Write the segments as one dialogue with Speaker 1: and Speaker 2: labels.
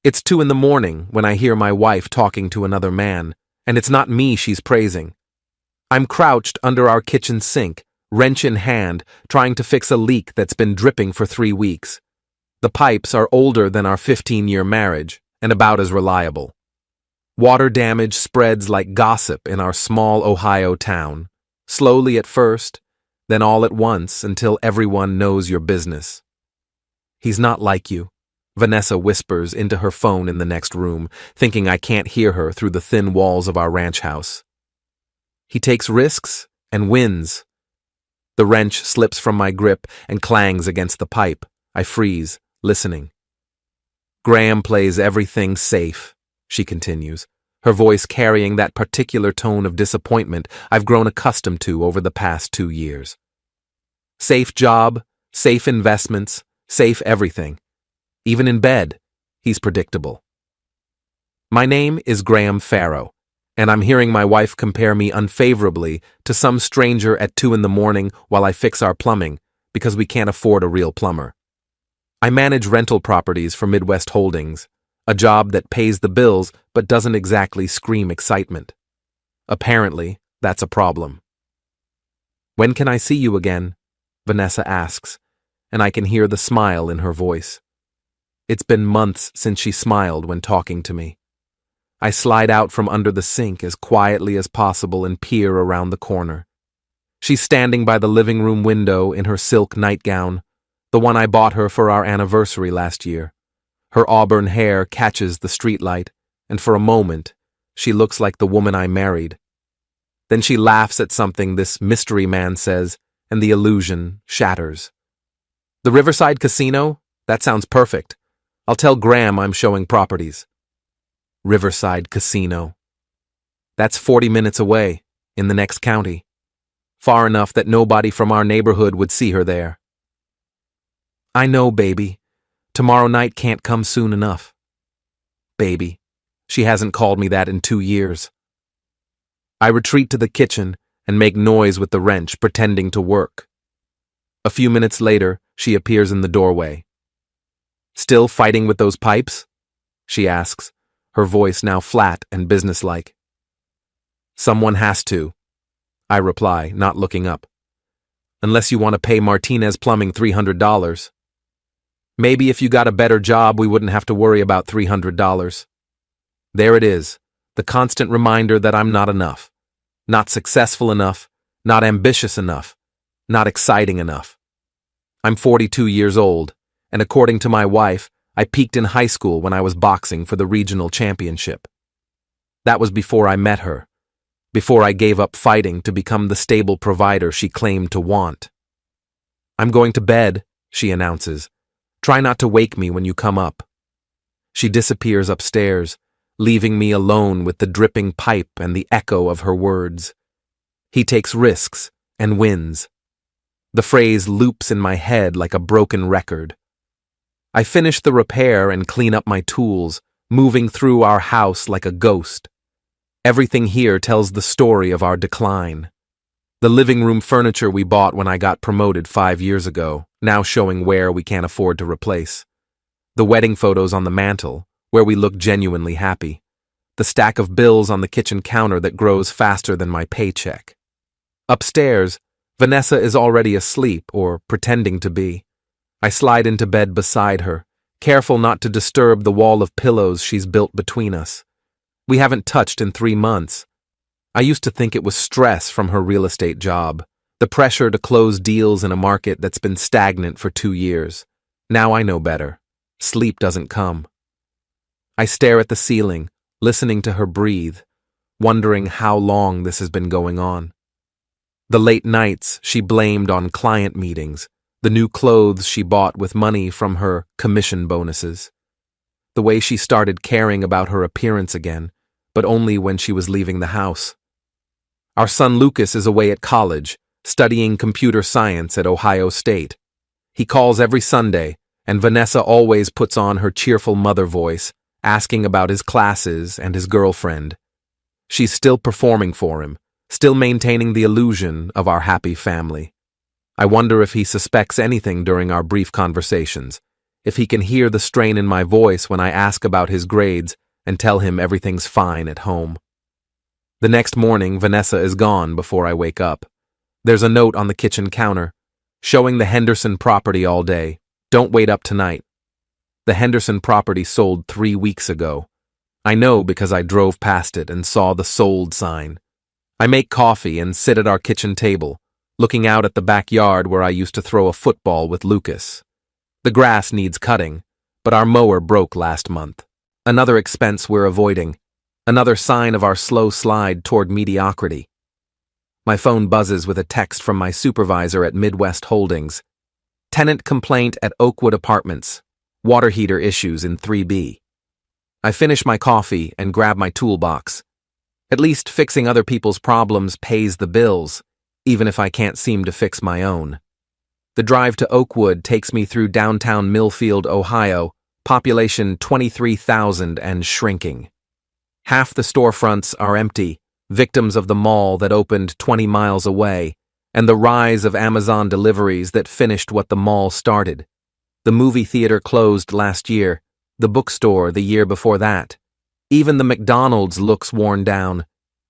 Speaker 1: It's 2 in the morning when I hear my wife talking to another man, and it's not me she's praising. I'm crouched under our kitchen sink, wrench in hand, trying to fix a leak that's been dripping for 3 weeks. The pipes are older than our 15-year marriage, and about as reliable. Water damage spreads like gossip in our small Ohio town, slowly at first, then all at once until everyone knows your business. He's not like you, Vanessa whispers into her phone in the next room, thinking I can't hear her through the thin walls of our ranch house. He takes risks and wins. The wrench slips from my grip and clangs against the pipe. I freeze, listening. Graham plays everything safe, she continues, her voice carrying that particular tone of disappointment I've grown accustomed to over the past 2 years. Safe job, safe investments, safe everything. Even in bed, he's predictable. My name is Graham Farrow, and I'm hearing my wife compare me unfavorably to some stranger at 2 in the morning while I fix our plumbing because we can't afford a real plumber. I manage rental properties for Midwest Holdings, a job that pays the bills but doesn't exactly scream excitement. Apparently, that's a problem. When can I see you again? Vanessa asks, and I can hear the smile in her voice. It's been months since she smiled when talking to me. I slide out from under the sink as quietly as possible and peer around the corner. She's standing by the living room window in her silk nightgown, the one I bought her for our anniversary last year. Her auburn hair catches the streetlight, and for a moment, she looks like the woman I married. Then she laughs at something this mystery man says, and the illusion shatters. The Riverside Casino? That sounds perfect. I'll tell Graham I'm showing properties. Riverside Casino. That's 40 minutes away, in the next county. Far enough that nobody from our neighborhood would see her there. I know, baby. Tomorrow night can't come soon enough. Baby. She hasn't called me that in 2 years. I retreat to the kitchen and make noise with the wrench, pretending to work. A few minutes later, she appears in the doorway. Still fighting with those pipes? She asks, her voice now flat and businesslike. Someone has to, I reply, not looking up. Unless you want to pay Martinez Plumbing $300. Maybe if you got a better job, we wouldn't have to worry about $300. There it is, the constant reminder that I'm not enough. Not successful enough, not ambitious enough, not exciting enough. I'm 42 years old, and according to my wife, I peaked in high school when I was boxing for the regional championship. That was before I met her, before I gave up fighting to become the stable provider she claimed to want. I'm going to bed, she announces. Try not to wake me when you come up. She disappears upstairs, leaving me alone with the dripping pipe and the echo of her words. He takes risks and wins. The phrase loops in my head like a broken record. I finish the repair and clean up my tools, moving through our house like a ghost. Everything here tells the story of our decline. The living room furniture we bought when I got promoted 5 years ago, now showing where we can't afford to replace. The wedding photos on the mantel, where we look genuinely happy. The stack of bills on the kitchen counter that grows faster than my paycheck. Upstairs, Vanessa is already asleep or pretending to be. I slide into bed beside her, careful not to disturb the wall of pillows she's built between us. We haven't touched in 3 months. I used to think it was stress from her real estate job, the pressure to close deals in a market that's been stagnant for 2 years. Now I know better. Sleep doesn't come. I stare at the ceiling, listening to her breathe, wondering how long this has been going on. The late nights she blamed on client meetings, the new clothes she bought with money from her commission bonuses. The way she started caring about her appearance again, but only when she was leaving the house. Our son Lucas is away at college, studying computer science at Ohio State. He calls every Sunday, and Vanessa always puts on her cheerful mother voice, asking about his classes and his girlfriend. She's still performing for him, still maintaining the illusion of our happy family. I wonder if he suspects anything during our brief conversations, if he can hear the strain in my voice when I ask about his grades and tell him everything's fine at home. The next morning, Vanessa is gone before I wake up. There's a note on the kitchen counter, showing the Henderson property all day. Don't wait up tonight. The Henderson property sold 3 weeks ago. I know because I drove past it and saw the sold sign. I make coffee and sit at our kitchen table, looking out at the backyard where I used to throw a football with Lucas. The grass needs cutting, but our mower broke last month. Another expense we're avoiding. Another sign of our slow slide toward mediocrity. My phone buzzes with a text from my supervisor at Midwest Holdings. Tenant complaint at Oakwood Apartments. Water heater issues in 3B. I finish my coffee and grab my toolbox. At least fixing other people's problems pays the bills, even if I can't seem to fix my own. The drive to Oakwood takes me through downtown Millfield, Ohio, population 23,000 and shrinking. Half the storefronts are empty, victims of the mall that opened 20 miles away, and the rise of Amazon deliveries that finished what the mall started. The movie theater closed last year, the bookstore the year before that. Even the McDonald's looks worn down.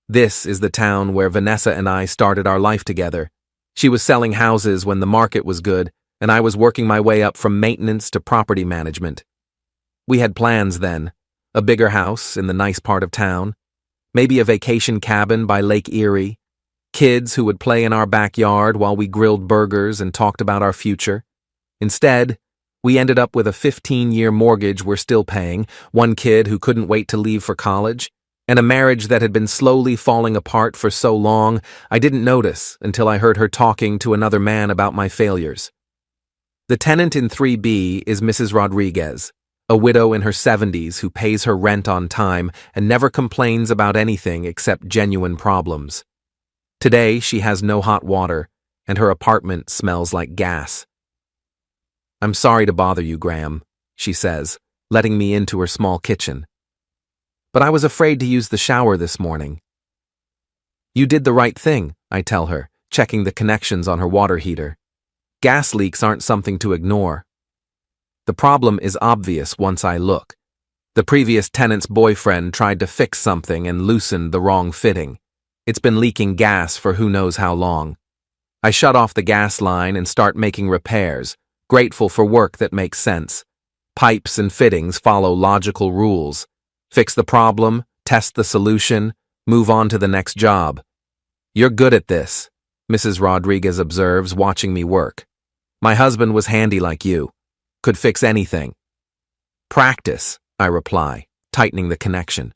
Speaker 1: This is the town where Vanessa and I started our life together. She was selling houses when the market was good, and I was working my way up from maintenance to property management. We had plans then. A bigger house in the nice part of town, maybe a vacation cabin by Lake Erie, kids who would play in our backyard while we grilled burgers and talked about our future. Instead, we ended up with a 15-year mortgage we're still paying, one kid who couldn't wait to leave for college, and a marriage that had been slowly falling apart for so long I didn't notice until I heard her talking to another man about my failures. The tenant in 3B is Mrs. Rodriguez, a widow in her 70s who pays her rent on time and never complains about anything except genuine problems. Today, she has no hot water, and her apartment smells like gas. "I'm sorry to bother you, Graham," she says, letting me into her small kitchen. "But I was afraid to use the shower this morning." "You did the right thing," I tell her, checking the connections on her water heater. "Gas leaks aren't something to ignore." The problem is obvious once I look. The previous tenant's boyfriend tried to fix something and loosened the wrong fitting. It's been leaking gas for who knows how long. I shut off the gas line and start making repairs, grateful for work that makes sense. Pipes and fittings follow logical rules. Fix the problem, test the solution, move on to the next job. "You're good at this," Mrs. Rodriguez observes, watching me work. "My husband was handy like you. Could fix anything." "Practice," I reply, tightening the connection.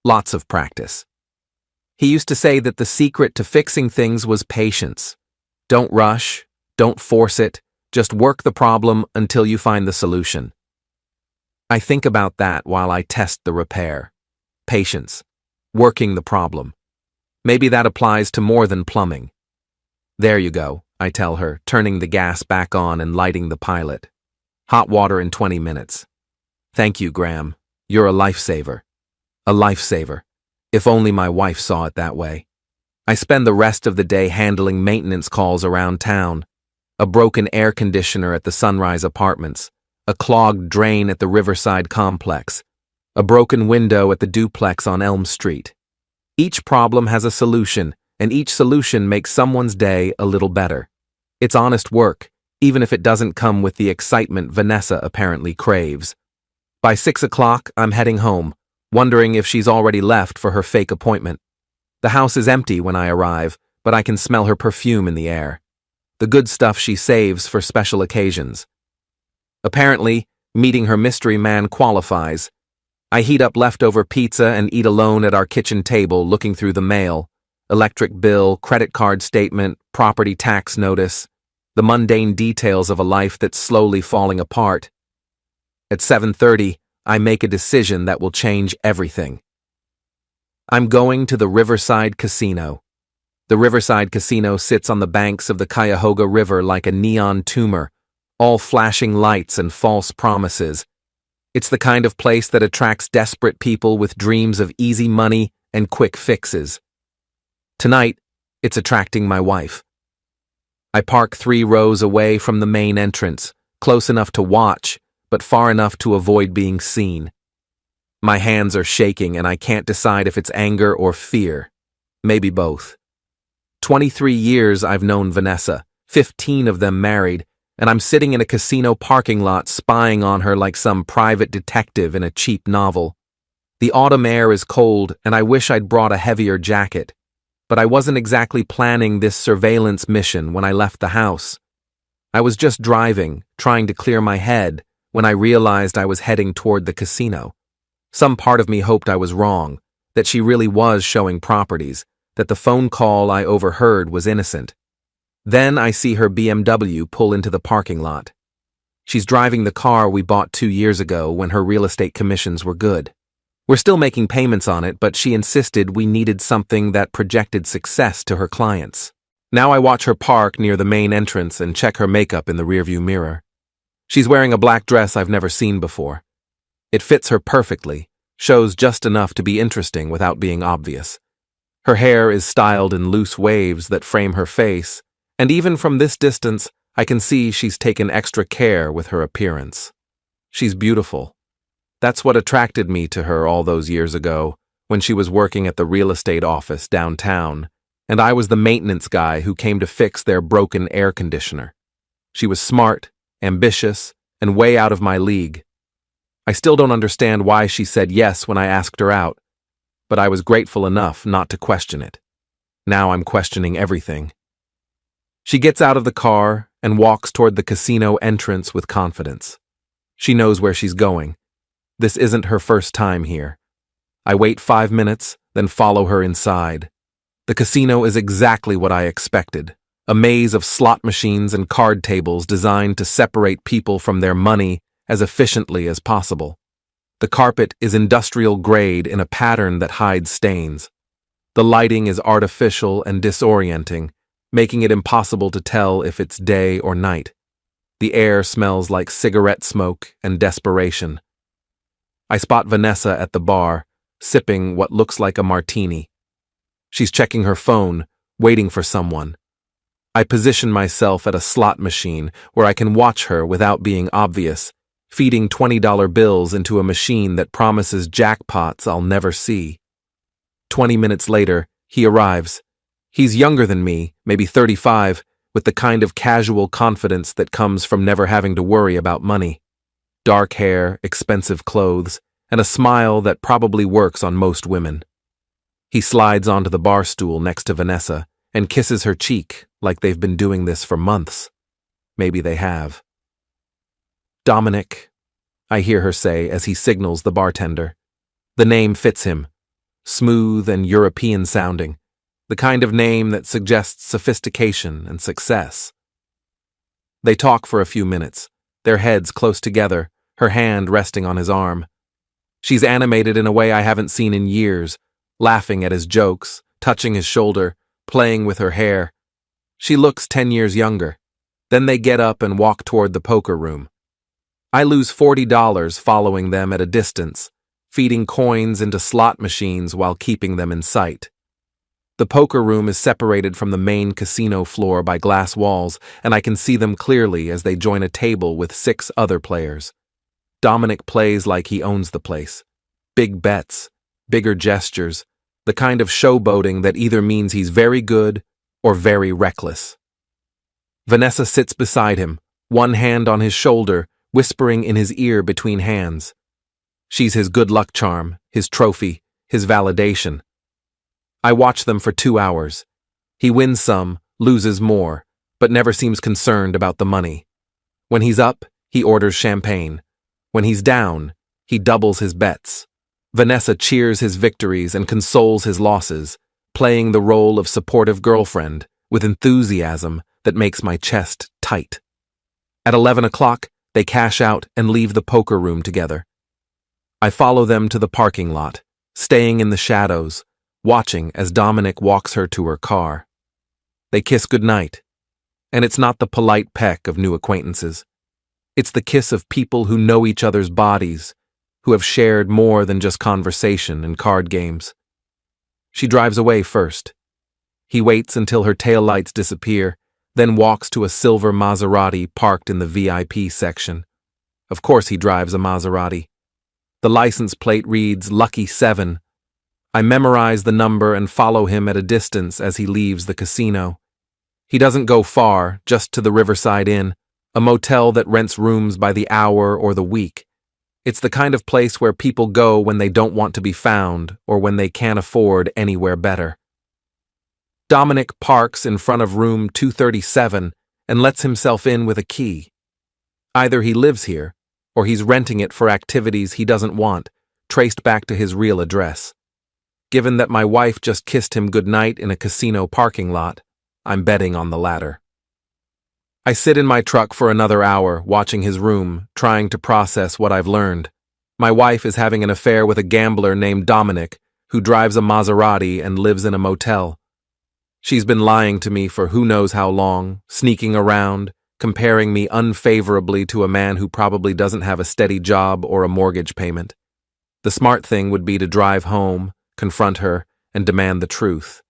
Speaker 1: "Lots of practice." He used to say that the secret to fixing things was patience. Don't rush, don't force it, just work the problem until you find the solution. I think about that while I test the repair. Patience. Working the problem. Maybe that applies to more than plumbing. "There you go," I tell her, turning the gas back on and lighting the pilot. "Hot water in 20 minutes. "Thank you, Graham. You're a lifesaver." A lifesaver. If only my wife saw it that way. I spend the rest of the day handling maintenance calls around town. A broken air conditioner at the Sunrise Apartments. A clogged drain at the Riverside Complex. A broken window at the duplex on Elm Street. Each problem has a solution, and each solution makes someone's day a little better. It's honest work, even if it doesn't come with the excitement Vanessa apparently craves. By 6 o'clock, I'm heading home, wondering if she's already left for her fake appointment. The house is empty when I arrive, but I can smell her perfume in the air. The good stuff she saves for special occasions. Apparently, meeting her mystery man qualifies. I heat up leftover pizza and eat alone at our kitchen table, looking through the mail. Electric bill, credit card statement, property tax notice. The mundane details of a life that's slowly falling apart. At 7:30, I make a decision that will change everything. I'm going to the Riverside Casino. The Riverside Casino sits on the banks of the Cuyahoga River like a neon tumor, all flashing lights and false promises. It's the kind of place that attracts desperate people with dreams of easy money and quick fixes. Tonight, it's attracting my wife. I park 3 rows away from the main entrance, close enough to watch, but far enough to avoid being seen. My hands are shaking and I can't decide if it's anger or fear. Maybe both. 23 years I've known Vanessa, 15 of them married, and I'm sitting in a casino parking lot spying on her like some private detective in a cheap novel. The autumn air is cold and I wish I'd brought a heavier jacket, but I wasn't exactly planning this surveillance mission when I left the house. I was just driving, trying to clear my head, when I realized I was heading toward the casino. Some part of me hoped I was wrong, that she really was showing properties, that the phone call I overheard was innocent. Then I see her BMW pull into the parking lot. She's driving the car we bought 2 years ago when her real estate commissions were good. We're still making payments on it, but she insisted we needed something that projected success to her clients. Now I watch her park near the main entrance and check her makeup in the rearview mirror. She's wearing a black dress I've never seen before. It fits her perfectly, shows just enough to be interesting without being obvious. Her hair is styled in loose waves that frame her face, and even from this distance, I can see she's taken extra care with her appearance. She's beautiful. That's what attracted me to her all those years ago, when she was working at the real estate office downtown, and I was the maintenance guy who came to fix their broken air conditioner. She was smart, ambitious, and way out of my league. I still don't understand why she said yes when I asked her out, but I was grateful enough not to question it. Now I'm questioning everything. She gets out of the car and walks toward the casino entrance with confidence. She knows where she's going. This isn't her first time here. I wait 5 minutes, then follow her inside. The casino is exactly what I expected. A maze of slot machines and card tables designed to separate people from their money as efficiently as possible. The carpet is industrial grade in a pattern that hides stains. The lighting is artificial and disorienting, making it impossible to tell if it's day or night. The air smells like cigarette smoke and desperation. I spot Vanessa at the bar, sipping what looks like a martini. She's checking her phone, waiting for someone. I position myself at a slot machine where I can watch her without being obvious, feeding $20 bills into a machine that promises jackpots I'll never see. 20 minutes later, he arrives. He's younger than me, maybe 35, with the kind of casual confidence that comes from never having to worry about money. Dark hair, expensive clothes, and a smile that probably works on most women. He slides onto the bar stool next to Vanessa and kisses her cheek like they've been doing this for months. Maybe they have. Dominic, I hear her say as he signals the bartender. The name fits him. Smooth and European sounding. The kind of name that suggests sophistication and success. They talk for a few minutes, their heads close together, her hand resting on his arm. She's animated in a way I haven't seen in years, laughing at his jokes, touching his shoulder, playing with her hair. She looks 10 years younger. Then they get up and walk toward the poker room. I lose $40 following them at a distance, feeding coins into slot machines while keeping them in sight. The poker room is separated from the main casino floor by glass walls, and I can see them clearly as they join a table with 6 other players. Dominic plays like he owns the place. Big bets, bigger gestures, the kind of showboating that either means he's very good or very reckless. Vanessa sits beside him, one hand on his shoulder, whispering in his ear between hands. She's his good luck charm, his trophy, his validation. I watch them for 2 hours. He wins some, loses more, but never seems concerned about the money. When he's up, he orders champagne. When he's down, he doubles his bets. Vanessa cheers his victories and consoles his losses, playing the role of supportive girlfriend with enthusiasm that makes my chest tight. At 11 o'clock, they cash out and leave the poker room together. I follow them to the parking lot, staying in the shadows, watching as Dominic walks her to her car. They kiss goodnight, and it's not the polite peck of new acquaintances. It's the kiss of people who know each other's bodies, who have shared more than just conversation and card games. She drives away first. He waits until her taillights disappear, then walks to a silver Maserati parked in the VIP section. Of course he drives a Maserati. The license plate reads Lucky 7. I memorize the number and follow him at a distance as he leaves the casino. He doesn't go far, just to the Riverside Inn, a motel that rents rooms by the hour or the week. It's the kind of place where people go when they don't want to be found or when they can't afford anywhere better. Dominic parks in front of room 237 and lets himself in with a key. Either he lives here, or he's renting it for activities he doesn't want, traced back to his real address. Given that my wife just kissed him goodnight in a casino parking lot, I'm betting on the latter. I sit in my truck for another hour, watching his room, trying to process what I've learned. My wife is having an affair with a gambler named Dominic, who drives a Maserati and lives in a motel. She's been lying to me for who knows how long, sneaking around, comparing me unfavorably to a man who probably doesn't have a steady job or a mortgage payment. The smart thing would be to drive home, confront her, and demand the truth.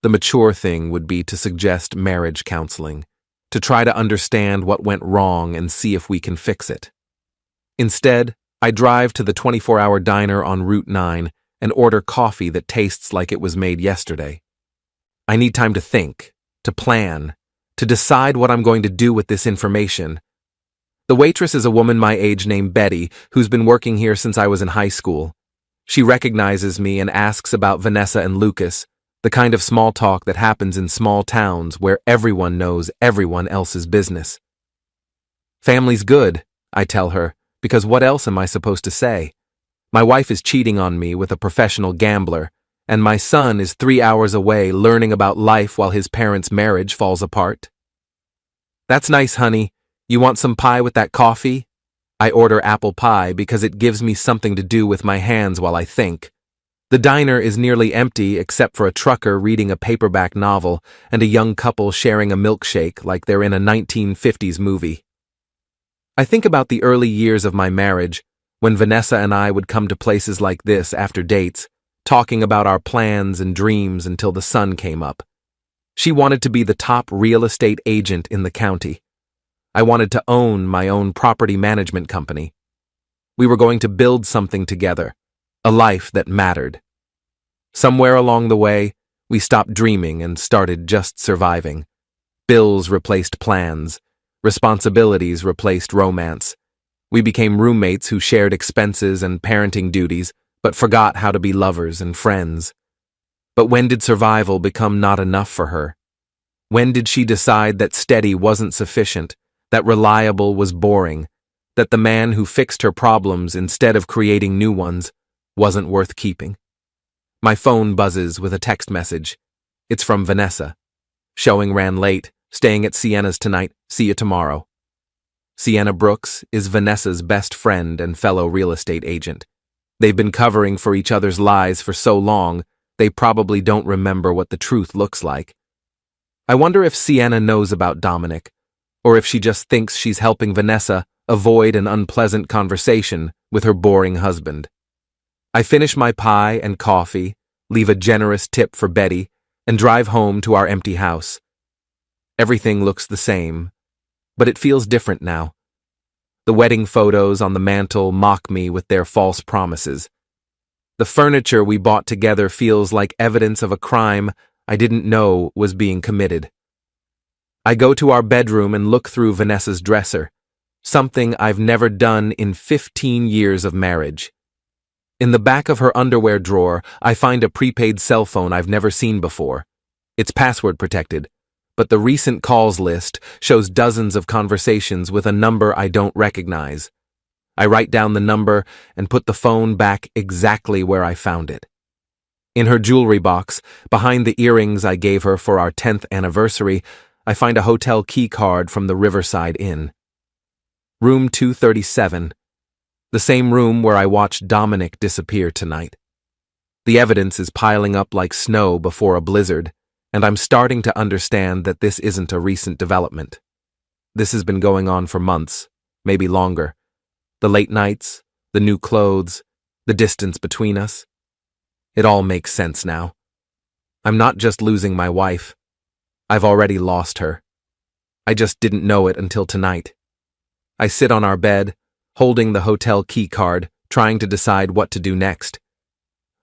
Speaker 1: The mature thing would be to suggest marriage counseling, to try to understand what went wrong and see if we can fix it. Instead, I drive to the 24-hour diner on Route 9 and order coffee that tastes like it was made yesterday. I need time to think, to plan, to decide what I'm going to do with this information. The waitress is a woman my age named Betty, who's been working here since I was in high school. She recognizes me and asks about Vanessa and Lucas, the kind of small talk that happens in small towns where everyone knows everyone else's business. Family's good, I tell her, because what else am I supposed to say? My wife is cheating on me with a professional gambler, and my son is 3 hours away learning about life while his parents' marriage falls apart. That's nice, honey. You want some pie with that coffee? I order apple pie because it gives me something to do with my hands while I think. The diner is nearly empty except for a trucker reading a paperback novel and a young couple sharing a milkshake like they're in a 1950s movie. I think about the early years of my marriage, when Vanessa and I would come to places like this after dates, talking about our plans and dreams until the sun came up. She wanted to be the top real estate agent in the county. I wanted to own my own property management company. We were going to build something together, a life that mattered. Somewhere along the way, we stopped dreaming and started just surviving. Bills replaced plans. Responsibilities replaced romance. We became roommates who shared expenses and parenting duties, but forgot how to be lovers and friends. But when did survival become not enough for her? When did she decide that steady wasn't sufficient, that reliable was boring, that the man who fixed her problems instead of creating new ones wasn't worth keeping? My phone buzzes with a text message. It's from Vanessa. Showing ran late, staying at Sienna's tonight, see you tomorrow. Sienna Brooks is Vanessa's best friend and fellow real estate agent. They've been covering for each other's lies for so long, they probably don't remember what the truth looks like. I wonder if Sienna knows about Dominic, or if she just thinks she's helping Vanessa avoid an unpleasant conversation with her boring husband. I finish my pie and coffee, leave a generous tip for Betty, and drive home to our empty house. Everything looks the same, but it feels different now. The wedding photos on the mantel mock me with their false promises. The furniture we bought together feels like evidence of a crime I didn't know was being committed. I go to our bedroom and look through Vanessa's dresser, something I've never done in 15 years of marriage. In the back of her underwear drawer, I find a prepaid cell phone I've never seen before. It's password protected, but the recent calls list shows dozens of conversations with a number I don't recognize. I write down the number and put the phone back exactly where I found it. In her jewelry box, behind the earrings I gave her for our 10th anniversary, I find a hotel key card from the Riverside Inn. Room 237, the same room where I watched Dominic disappear tonight. The evidence is piling up like snow before a blizzard, and I'm starting to understand that this isn't a recent development. This has been going on for months, maybe longer. The late nights, the new clothes, the distance between us. It all makes sense now. I'm not just losing my wife. I've already lost her. I just didn't know it until tonight. I sit on our bed, holding the hotel key card, trying to decide what to do next.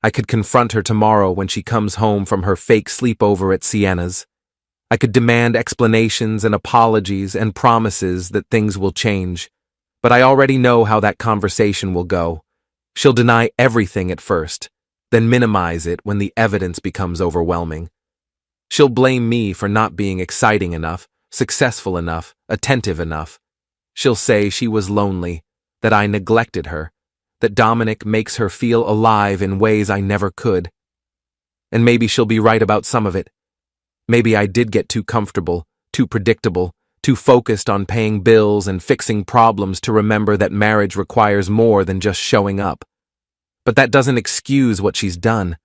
Speaker 1: I could confront her tomorrow when she comes home from her fake sleepover at Sienna's. I could demand explanations and apologies and promises that things will change. But I already know how that conversation will go. She'll deny everything at first, then minimize it when the evidence becomes overwhelming. She'll blame me for not being exciting enough, successful enough, attentive enough. She'll say she was lonely, that I neglected her, that Dominic makes her feel alive in ways I never could. And maybe she'll be right about some of it. Maybe I did get too comfortable, too predictable, too focused on paying bills and fixing problems to remember that marriage requires more than just showing up. But that doesn't excuse what she's done.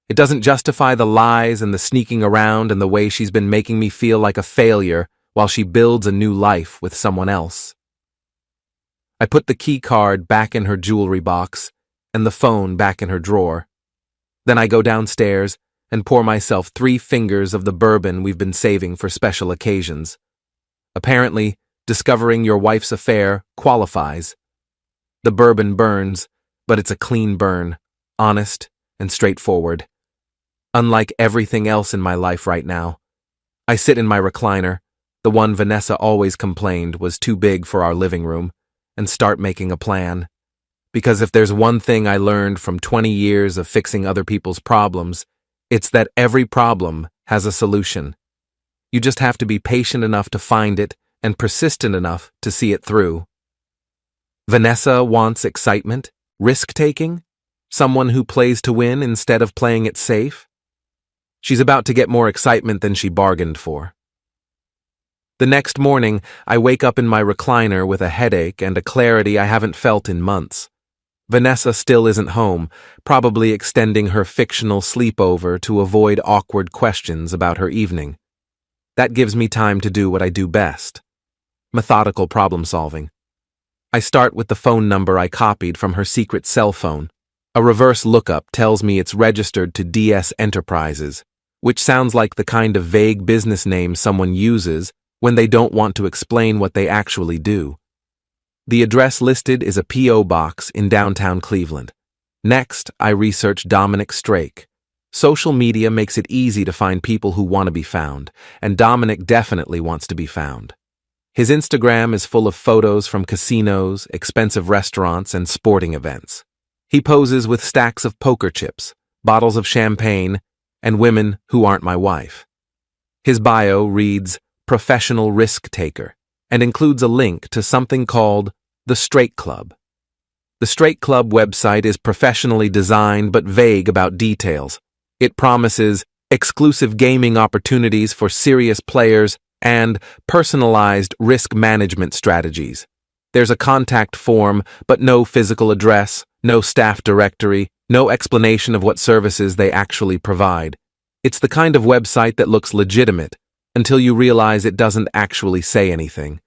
Speaker 1: It doesn't justify the lies and the sneaking around and the way she's been making me feel like a failure while she builds a new life with someone else. I put the key card back in her jewelry box and the phone back in her drawer. Then I go downstairs and pour myself 3 fingers of the bourbon we've been saving for special occasions. Apparently, discovering your wife's affair qualifies. The bourbon burns, but it's a clean burn, honest and straightforward. Unlike everything else in my life right now, I sit in my recliner, the one Vanessa always complained was too big for our living room, and start making a plan. Because if there's one thing I learned from 20 years of fixing other people's problems, it's that every problem has a solution. You just have to be patient enough to find it and persistent enough to see it through. Vanessa wants excitement, risk-taking, someone who plays to win instead of playing it safe. She's about to get more excitement than she bargained for. The next morning, I wake up in my recliner with a headache and a clarity I haven't felt in months. Vanessa still isn't home, probably extending her fictional sleepover to avoid awkward questions about her evening. That gives me time to do what I do best: methodical problem solving. I start with the phone number I copied from her secret cell phone. A reverse lookup tells me it's registered to DS Enterprises, which sounds like the kind of vague business name someone uses when they don't want to explain what they actually do. The address listed is a P.O. box in downtown Cleveland. Next, I research Dominic Strake. Social media makes it easy to find people who want to be found, and Dominic definitely wants to be found. His Instagram is full of photos from casinos, expensive restaurants, and sporting events. He poses with stacks of poker chips, bottles of champagne, and women who aren't my wife. His bio reads, "Professional Risk Taker," and includes a link to something called the Strake Club. The Strake Club website is professionally designed but vague about details. It promises exclusive gaming opportunities for serious players and personalized risk management strategies. There's a contact form, but no physical address, no staff directory, no explanation of what services they actually provide. It's the kind of website that looks legitimate until you realize it doesn't actually say anything.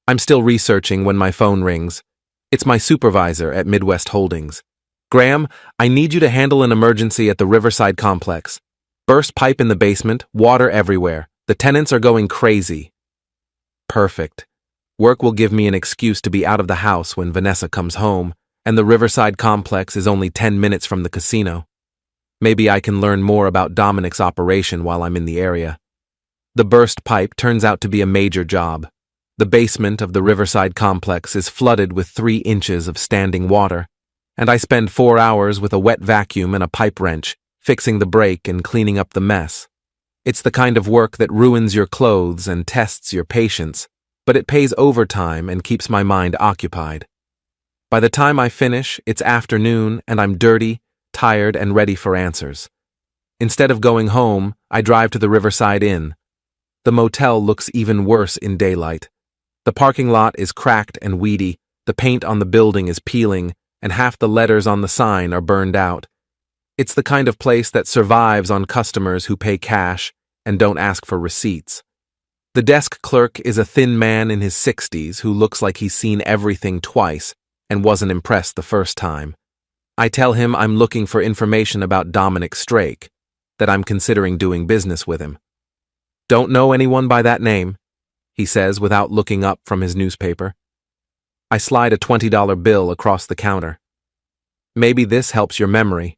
Speaker 1: I'm still researching when my phone rings. It's my supervisor at Midwest Holdings. "Graham, I need you to handle an emergency at the Riverside Complex. Burst pipe in the basement, water everywhere. The tenants are going crazy." Perfect. Work will give me an excuse to be out of the house when Vanessa comes home, and the Riverside Complex is only 10 minutes from the casino. Maybe I can learn more about Dominic's operation while I'm in the area. The burst pipe turns out to be a major job. The basement of the Riverside Complex is flooded with 3 inches of standing water, and I spend 4 hours with a wet vacuum and a pipe wrench, fixing the break and cleaning up the mess. It's the kind of work that ruins your clothes and tests your patience, but it pays overtime and keeps my mind occupied. By the time I finish, it's afternoon and I'm dirty, tired, and ready for answers. Instead of going home, I drive to the Riverside Inn. The motel looks even worse in daylight. The parking lot is cracked and weedy, the paint on the building is peeling, and half the letters on the sign are burned out. It's the kind of place that survives on customers who pay cash and don't ask for receipts. The desk clerk is a thin man in his 60s who looks like he's seen everything twice and wasn't impressed the first time. I tell him I'm looking for information about Dominic Strake, that I'm considering doing business with him. "Don't know anyone by that name," he says without looking up from his newspaper. I slide a $20 bill across the counter. Maybe this helps your memory.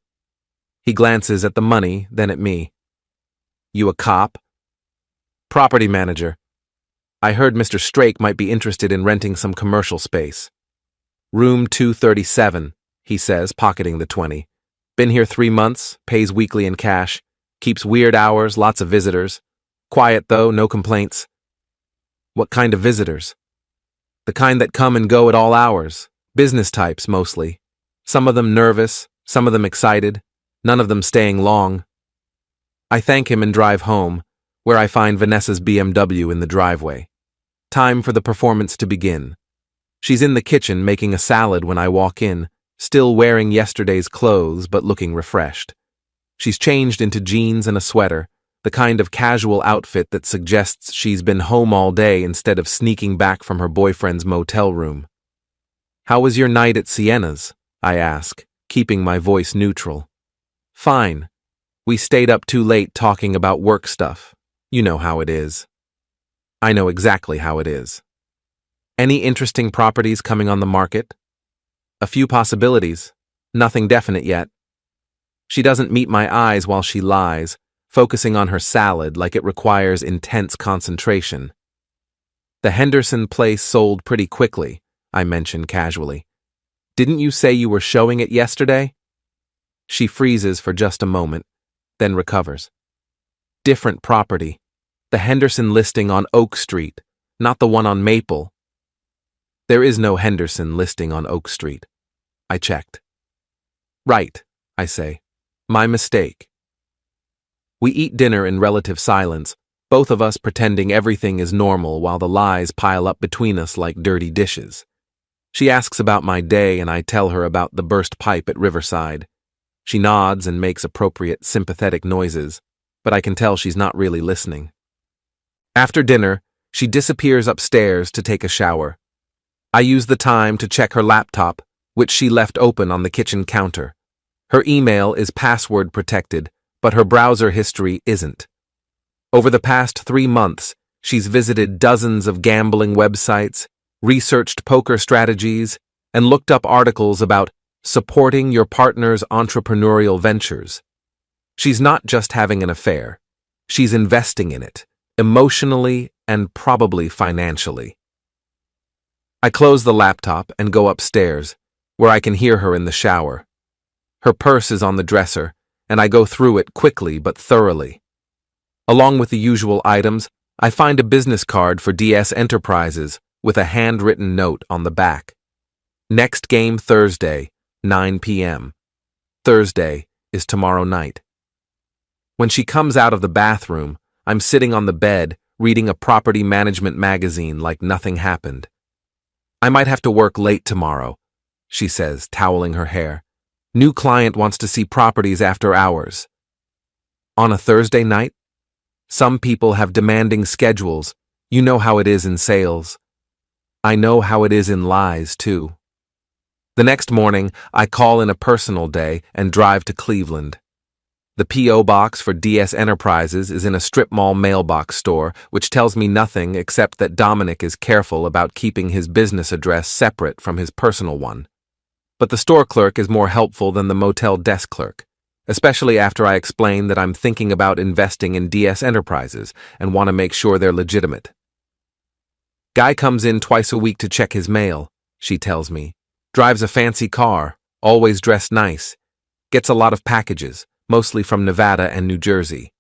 Speaker 1: He glances at the money, then at me. You a cop? Property manager. I heard Mr. Strake might be interested in renting some commercial space. Room 237, he says, pocketing the 20. Been here 3 months, pays weekly in cash, keeps weird hours, lots of visitors. Quiet though, no complaints. What kind of visitors? The kind that come and go at all hours. Business types, mostly. Some of them nervous, some of them excited, none of them staying long. I thank him and drive home, where I find Vanessa's BMW in the driveway. Time for the performance to begin. She's in the kitchen making a salad when I walk in, still wearing yesterday's clothes but looking refreshed. She's changed into jeans and a sweater, the kind of casual outfit that suggests she's been home all day instead of sneaking back from her boyfriend's motel room. How was your night at Sienna's? I ask, keeping my voice neutral. Fine. We stayed up too late talking about work stuff. You know how it is. I know exactly how it is. Any interesting properties coming on the market? A few possibilities. Nothing definite yet. She doesn't meet my eyes while she lies, focusing on her salad like it requires intense concentration. The Henderson place sold pretty quickly, I mention casually. Didn't you say you were showing it yesterday? She freezes for just a moment, then recovers. Different property. The Henderson listing on Oak Street, not the one on Maple. There is no Henderson listing on Oak Street. I checked. Right, I say. My mistake. We eat dinner in relative silence, both of us pretending everything is normal while the lies pile up between us like dirty dishes. She asks about my day and I tell her about the burst pipe at Riverside. She nods and makes appropriate sympathetic noises, but I can tell she's not really listening. After dinner, she disappears upstairs to take a shower. I use the time to check her laptop, which she left open on the kitchen counter. Her email is password protected, but her browser history isn't. Over the past 3 months, she's visited dozens of gambling websites, researched poker strategies, and looked up articles about supporting your partner's entrepreneurial ventures. She's not just having an affair. She's investing in it, emotionally and probably financially. I close the laptop and go upstairs, where I can hear her in the shower. Her purse is on the dresser, and I go through it quickly but thoroughly. Along with the usual items, I find a business card for DS Enterprises with a handwritten note on the back. Next game Thursday, 9 p.m. Thursday is tomorrow night. When she comes out of the bathroom, I'm sitting on the bed, reading a property management magazine like nothing happened. I might have to work late tomorrow, she says, toweling her hair. New client wants to see properties after hours. On a Thursday night? Some people have demanding schedules. You know how it is in sales. I know how it is in lies, too. The next morning, I call in a personal day and drive to Cleveland. The P.O. box for DS Enterprises is in a strip mall mailbox store, which tells me nothing except that Dominic is careful about keeping his business address separate from his personal one. But the store clerk is more helpful than the motel desk clerk, especially after I explain that I'm thinking about investing in DS Enterprises and want to make sure they're legitimate. Guy comes in twice a week to check his mail, she tells me. Drives a fancy car, always dressed nice. Gets a lot of packages, mostly from Nevada and New Jersey.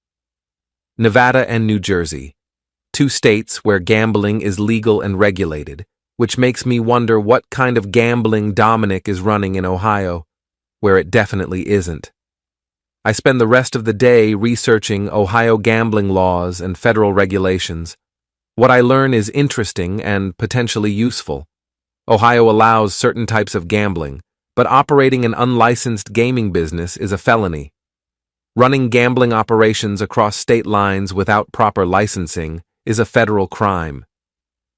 Speaker 1: Nevada and New Jersey, 2 states where gambling is legal and regulated, which makes me wonder what kind of gambling Dominic is running in Ohio, where it definitely isn't. I spend the rest of the day researching Ohio gambling laws and federal regulations. What I learn is interesting and potentially useful. Ohio allows certain types of gambling, but operating an unlicensed gaming business is a felony. Running gambling operations across state lines without proper licensing is a federal crime.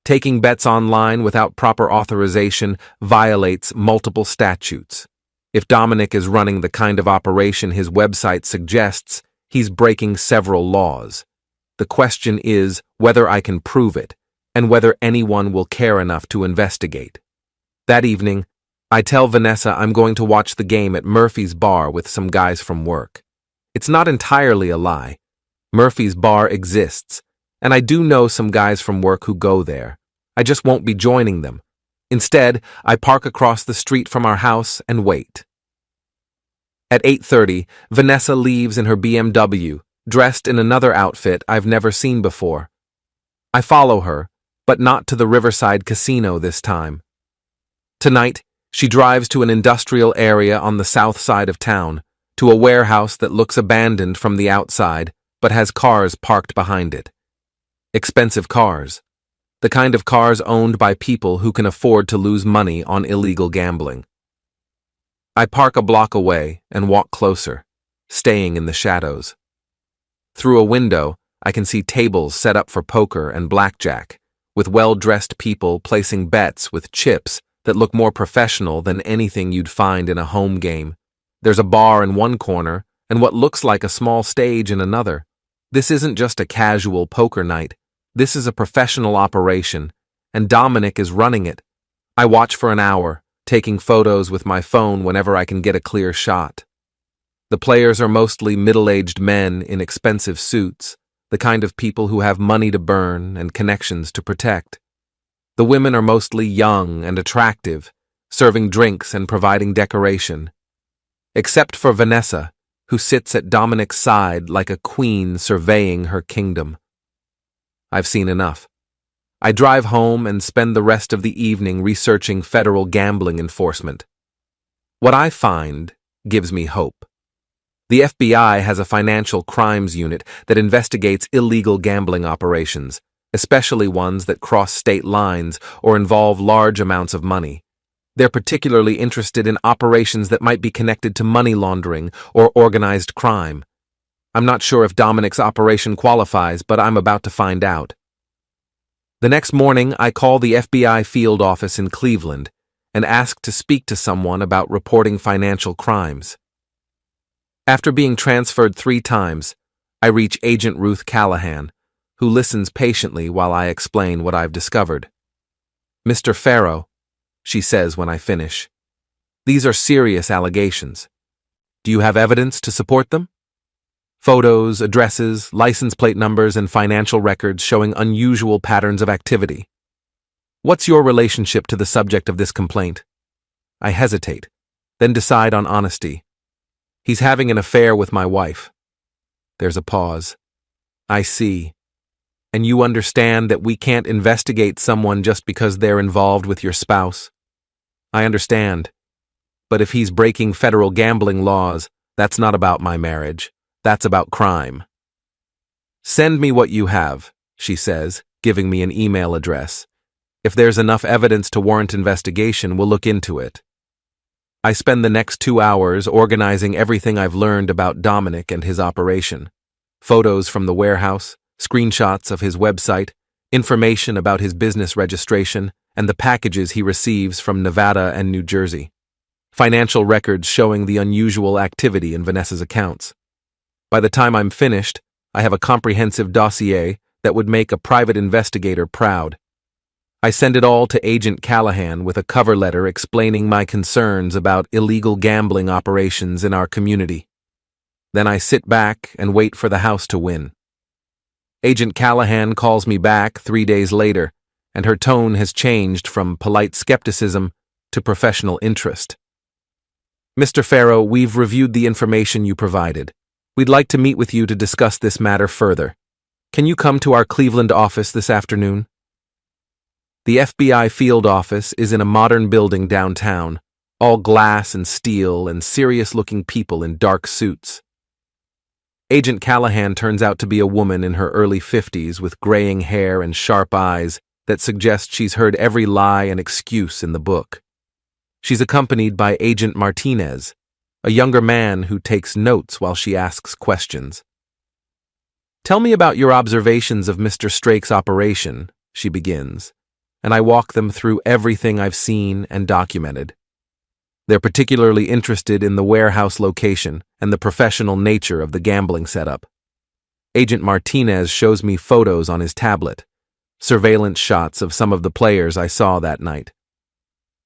Speaker 1: Taking bets online without proper authorization violates multiple statutes. If Dominic is running the kind of operation his website suggests, he's breaking several laws. The question is whether I can prove it, and whether anyone will care enough to investigate. That evening, I tell Vanessa I'm going to watch the game at Murphy's Bar with some guys from work. It's not entirely a lie. Murphy's Bar exists, and I do know some guys from work who go there. I just won't be joining them. Instead, I park across the street from our house and wait. At 8:30, Vanessa leaves in her BMW, dressed in another outfit I've never seen before. I follow her, but not to the Riverside Casino this time. Tonight, she drives to an industrial area on the south side of town, to a warehouse that looks abandoned from the outside, but has cars parked behind it. Expensive cars. The kind of cars owned by people who can afford to lose money on illegal gambling. I park a block away and walk closer, staying in the shadows. Through a window, I can see tables set up for poker and blackjack, with well-dressed people placing bets with chips that look more professional than anything you'd find in a home game. There's a bar in one corner and what looks like a small stage in another. This isn't just a casual poker night. This is a professional operation, and Dominic is running it. I watch for an hour, taking photos with my phone whenever I can get a clear shot. The players are mostly middle-aged men in expensive suits, the kind of people who have money to burn and connections to protect. The women are mostly young and attractive, serving drinks and providing decoration. Except for Vanessa, who sits at Dominic's side like a queen surveying her kingdom. I've seen enough. I drive home and spend the rest of the evening researching federal gambling enforcement. What I find gives me hope. The FBI has a financial crimes unit that investigates illegal gambling operations, especially ones that cross state lines or involve large amounts of money. They're particularly interested in operations that might be connected to money laundering or organized crime. I'm not sure if Dominic's operation qualifies, but I'm about to find out. The next morning, I call the FBI field office in Cleveland and ask to speak to someone about reporting financial crimes. After being transferred 3 times, I reach Agent Ruth Callahan, who listens patiently while I explain what I've discovered. "Mr. Farrow," she says when I finish, "these are serious allegations. Do you have evidence to support them? Photos, addresses, license plate numbers, and financial records showing unusual patterns of activity. What's your relationship to the subject of this complaint?" I hesitate, then decide on honesty. "He's having an affair with my wife." There's a pause. "I see. And you understand that we can't investigate someone just because they're involved with your spouse?" "I understand. But if he's breaking federal gambling laws, that's not about my marriage. That's about crime." "Send me what you have," she says, giving me an email address. "If there's enough evidence to warrant investigation, we'll look into it." I spend the next 2 hours organizing everything I've learned about Dominic and his operation. Photos from the warehouse, screenshots of his website, information about his business registration, and the packages he receives from Nevada and New Jersey. Financial records showing the unusual activity in Vanessa's accounts. By the time I'm finished, I have a comprehensive dossier that would make a private investigator proud. I send it all to Agent Callahan with a cover letter explaining my concerns about illegal gambling operations in our community. Then I sit back and wait for the house to win. Agent Callahan calls me back 3 days later, and her tone has changed from polite skepticism to professional interest. "Mr. Farrow, we've reviewed the information you provided. We'd like to meet with you to discuss this matter further. Can you come to our Cleveland office this afternoon?" The FBI field office is in a modern building downtown, all glass and steel and serious-looking people in dark suits. Agent Callahan turns out to be a woman in her early 50s with graying hair and sharp eyes that suggest she's heard every lie and excuse in the book. She's accompanied by Agent Martinez, a younger man who takes notes while she asks questions. "Tell me about your observations of Mr. Strake's operation," she begins, and I walk them through everything I've seen and documented. They're particularly interested in the warehouse location and the professional nature of the gambling setup. Agent Martinez shows me photos on his tablet, surveillance shots of some of the players I saw that night.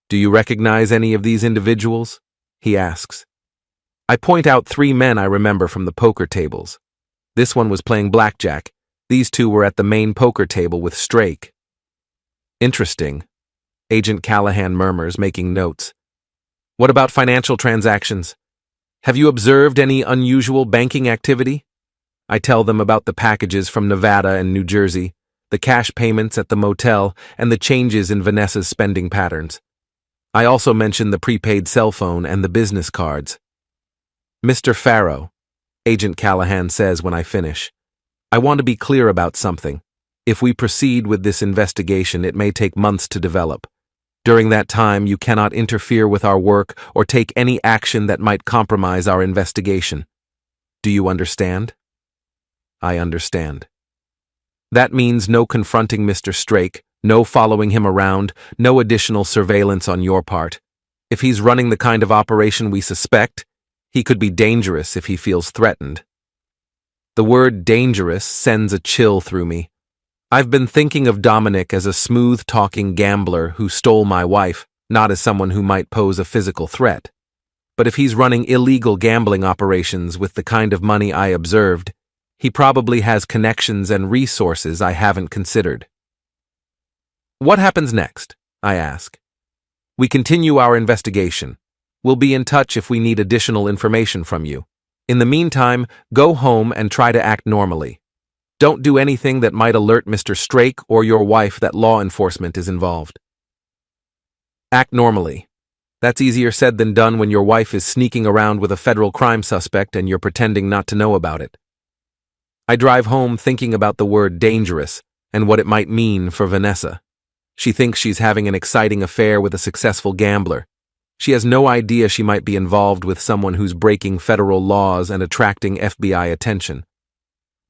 Speaker 1: Do you recognize any of these individuals? He asks. I point out 3 men I remember from the poker tables. This one was playing blackjack. These 2 were at the main poker table with Strake. Interesting, Agent Callahan murmurs, making notes. What about financial transactions? Have you observed any unusual banking activity? I tell them about the packages from Nevada and New Jersey, the cash payments at the motel, and the changes in Vanessa's spending patterns. I also mention the prepaid cell phone and the business cards. Mr. Farrow, Agent Callahan says when I finish, I want to be clear about something. If we proceed with this investigation, it may take months to develop. During that time, you cannot interfere with our work or take any action that might compromise our investigation. Do you understand? I understand. That means no confronting Mr. Strake, no following him around, no additional surveillance on your part. If he's running the kind of operation we suspect, he could be dangerous if he feels threatened. The word dangerous sends a chill through me. I've been thinking of Dominic as a smooth-talking gambler who stole my wife, not as someone who might pose a physical threat. But if he's running illegal gambling operations with the kind of money I observed, he probably has connections and resources I haven't considered. What happens next? I ask. We continue our investigation. We'll be in touch if we need additional information from you. In the meantime, go home and try to act normally. Don't do anything that might alert Mr. Strake or your wife that law enforcement is involved. Act normally. That's easier said than done when your wife is sneaking around with a federal crime suspect and you're pretending not to know about it. I drive home thinking about the word dangerous and what it might mean for Vanessa. She thinks she's having an exciting affair with a successful gambler. She has no idea she might be involved with someone who's breaking federal laws and attracting FBI attention.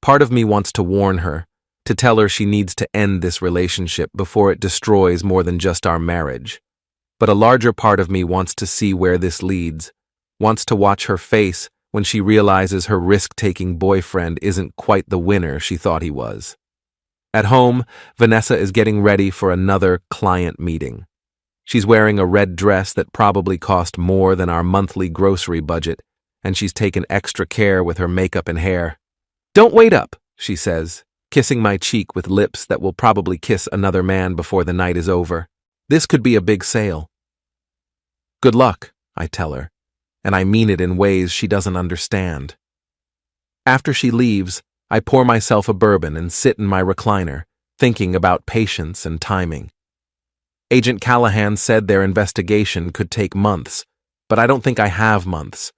Speaker 1: Part of me wants to warn her, to tell her she needs to end this relationship before it destroys more than just our marriage. But a larger part of me wants to see where this leads, wants to watch her face when she realizes her risk-taking boyfriend isn't quite the winner she thought he was. At home, Vanessa is getting ready for another client meeting. She's wearing a red dress that probably cost more than our monthly grocery budget, and she's taken extra care with her makeup and hair. Don't wait up, she says, kissing my cheek with lips that will probably kiss another man before the night is over. This could be a big sale. Good luck, I tell her, and I mean it in ways she doesn't understand. After she leaves, I pour myself a bourbon and sit in my recliner, thinking about patience and timing. Agent Callahan said their investigation could take months, but I don't think I have months.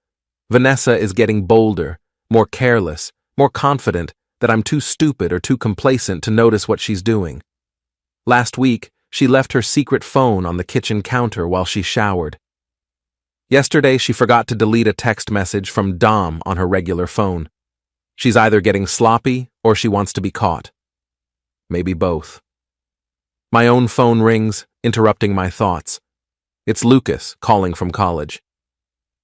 Speaker 1: Vanessa is getting bolder, more careless, more confident that I'm too stupid or too complacent to notice what she's doing. Last week, she left her secret phone on the kitchen counter while she showered. Yesterday, she forgot to delete a text message from Dom on her regular phone. She's either getting sloppy or she wants to be caught. Maybe both. My own phone rings, interrupting my thoughts. It's Lucas, calling from college.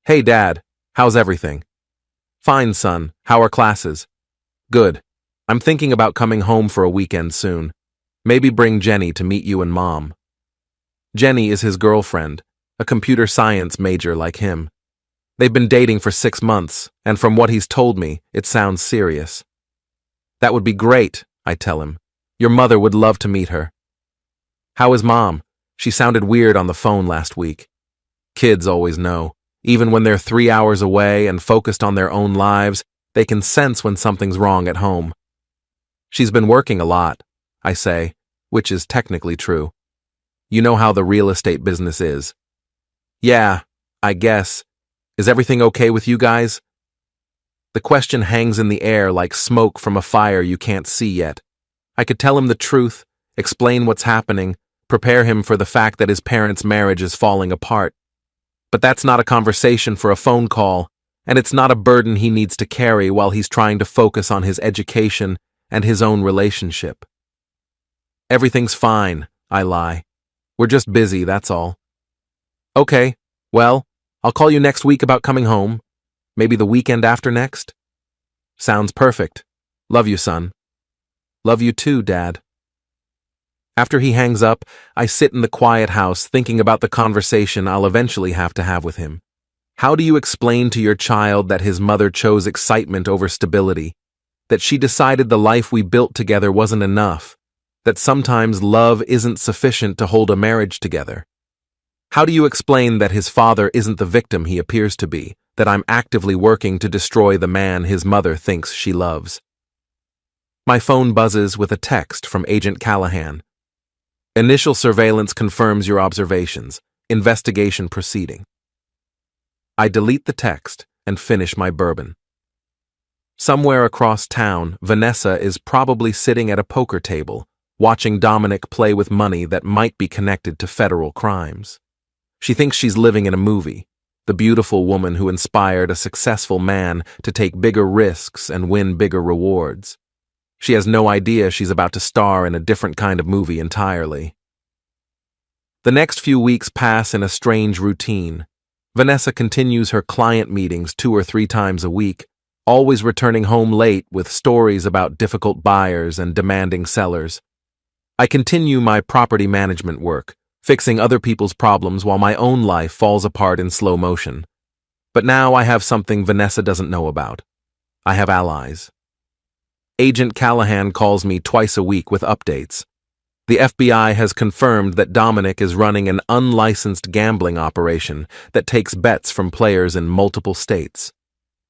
Speaker 1: Hey, Dad, how's everything? Fine, son. How are classes? Good. I'm thinking about coming home for a weekend soon. Maybe bring Jenny to meet you and Mom. Jenny is his girlfriend, a computer science major like him. They've been dating for 6 months, and from what he's told me, it sounds serious. That would be great, I tell him. Your mother would love to meet her. How is Mom? She sounded weird on the phone last week. Kids always know. Even when they're 3 hours away and focused on their own lives, they can sense when something's wrong at home. She's been working a lot, I say, which is technically true. You know how the real estate business is. Yeah, I guess. Is everything okay with you guys? The question hangs in the air like smoke from a fire you can't see yet. I could tell him the truth, explain what's happening, prepare him for the fact that his parents' marriage is falling apart. But that's not a conversation for a phone call, and it's not a burden he needs to carry while he's trying to focus on his education and his own relationship. Everything's fine, I lie. We're just busy, that's all. Okay, well, I'll call you next week about coming home. Maybe the weekend after next? Sounds perfect. Love you, son. Love you too, Dad. After he hangs up, I sit in the quiet house thinking about the conversation I'll eventually have to have with him. How do you explain to your child that his mother chose excitement over stability? That she decided the life we built together wasn't enough? That sometimes love isn't sufficient to hold a marriage together? How do you explain that his father isn't the victim he appears to be? That I'm actively working to destroy the man his mother thinks she loves? My phone buzzes with a text from Agent Callahan. Initial surveillance confirms your observations. Investigation proceeding. I delete the text and finish my bourbon. Somewhere across town, Vanessa is probably sitting at a poker table, watching Dominic play with money that might be connected to federal crimes. She thinks she's living in a movie, the beautiful woman who inspired a successful man to take bigger risks and win bigger rewards. She has no idea she's about to star in a different kind of movie entirely. The next few weeks pass in a strange routine. Vanessa continues her client meetings 2 or 3 times a week, always returning home late with stories about difficult buyers and demanding sellers. I continue my property management work, fixing other people's problems while my own life falls apart in slow motion. But now I have something Vanessa doesn't know about. I have allies. Agent Callahan calls me twice a week with updates. The FBI has confirmed that Dominic is running an unlicensed gambling operation that takes bets from players in multiple states.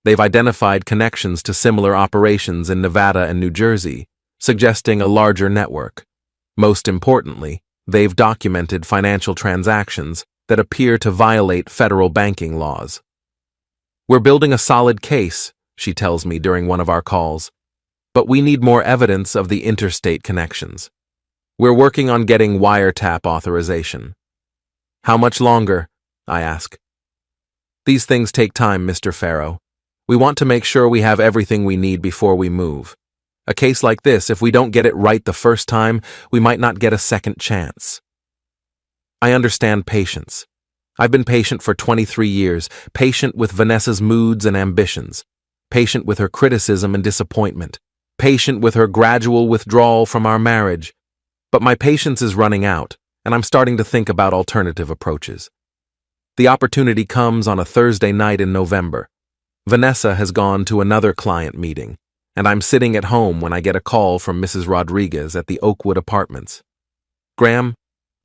Speaker 1: They've identified connections to similar operations in Nevada and New Jersey, suggesting a larger network. Most importantly, they've documented financial transactions that appear to violate federal banking laws. We're building a solid case, she tells me during one of our calls, but we need more evidence of the interstate connections. We're working on getting wiretap authorization. How much longer? I ask. These things take time, Mr. Farrow. We want to make sure we have everything we need before we move. A case like this, if we don't get it right the first time, we might not get a second chance. I understand patience. I've been patient for 23 years, patient with Vanessa's moods and ambitions, patient with her criticism and disappointment, patient with her gradual withdrawal from our marriage. But my patience is running out, and I'm starting to think about alternative approaches. The opportunity comes on a Thursday night in November. Vanessa has gone to another client meeting, and I'm sitting at home when I get a call from Mrs. Rodriguez at the Oakwood Apartments. Graham,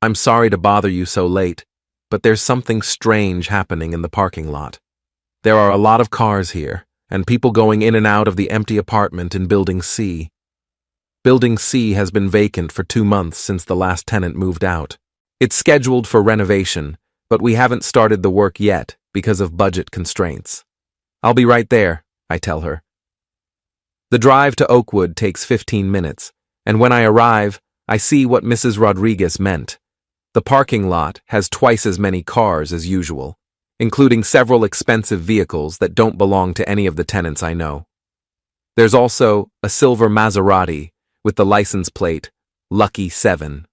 Speaker 1: I'm sorry to bother you so late, but there's something strange happening in the parking lot. There are a lot of cars here, and people going in and out of the empty apartment in Building C. Building C has been vacant for 2 months since the last tenant moved out. It's scheduled for renovation, but we haven't started the work yet because of budget constraints. I'll be right there, I tell her. The drive to Oakwood takes 15 minutes, and when I arrive, I see what Mrs. Rodriguez meant. The parking lot has twice as many cars as usual, including several expensive vehicles that don't belong to any of the tenants I know. There's also a silver Maserati with the license plate Lucky 7.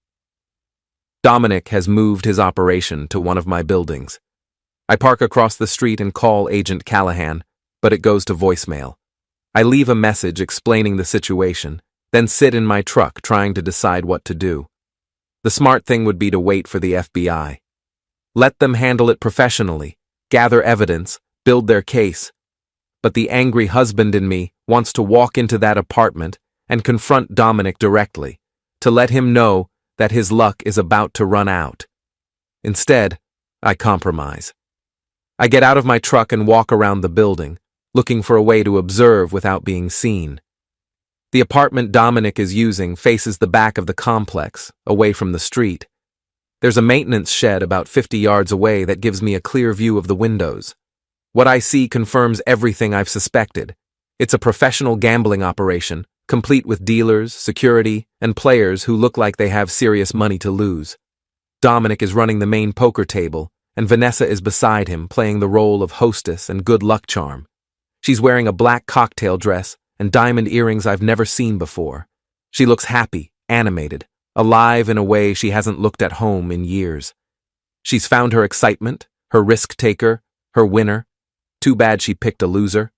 Speaker 1: Dominic has moved his operation to one of my buildings. I park across the street and call Agent Callahan, but it goes to voicemail. I leave a message explaining the situation, then sit in my truck trying to decide what to do. The smart thing would be to wait for the FBI. Let them handle it professionally, gather evidence, build their case. But the angry husband in me wants to walk into that apartment and confront Dominic directly, to let him know that his luck is about to run out. Instead, I compromise. I get out of my truck and walk around the building, looking for a way to observe without being seen. The apartment Dominic is using faces the back of the complex, away from the street. There's a maintenance shed about 50 yards away that gives me a clear view of the windows. What I see confirms everything I've suspected. It's a professional gambling operation, complete with dealers, security, and players who look like they have serious money to lose. Dominic is running the main poker table, and Vanessa is beside him, playing the role of hostess and good luck charm. She's wearing a black cocktail dress and diamond earrings I've never seen before. She looks happy, animated, alive in a way she hasn't looked at home in years. She's found her excitement, her risk-taker, her winner. Too bad she picked a loser.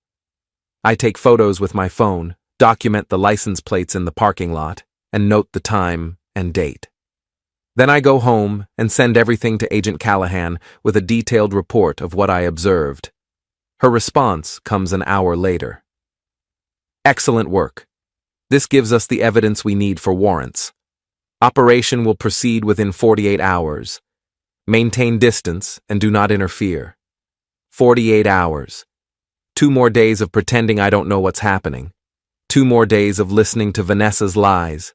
Speaker 1: I take photos with my phone, document the license plates in the parking lot, and note the time and date. Then I go home and send everything to Agent Callahan with a detailed report of what I observed. Her response comes an hour later. Excellent work. This gives us the evidence we need for warrants. Operation will proceed within 48 hours. Maintain distance and do not interfere. 48 hours. 2 more days of pretending I don't know what's happening. 2 more days of listening to Vanessa's lies.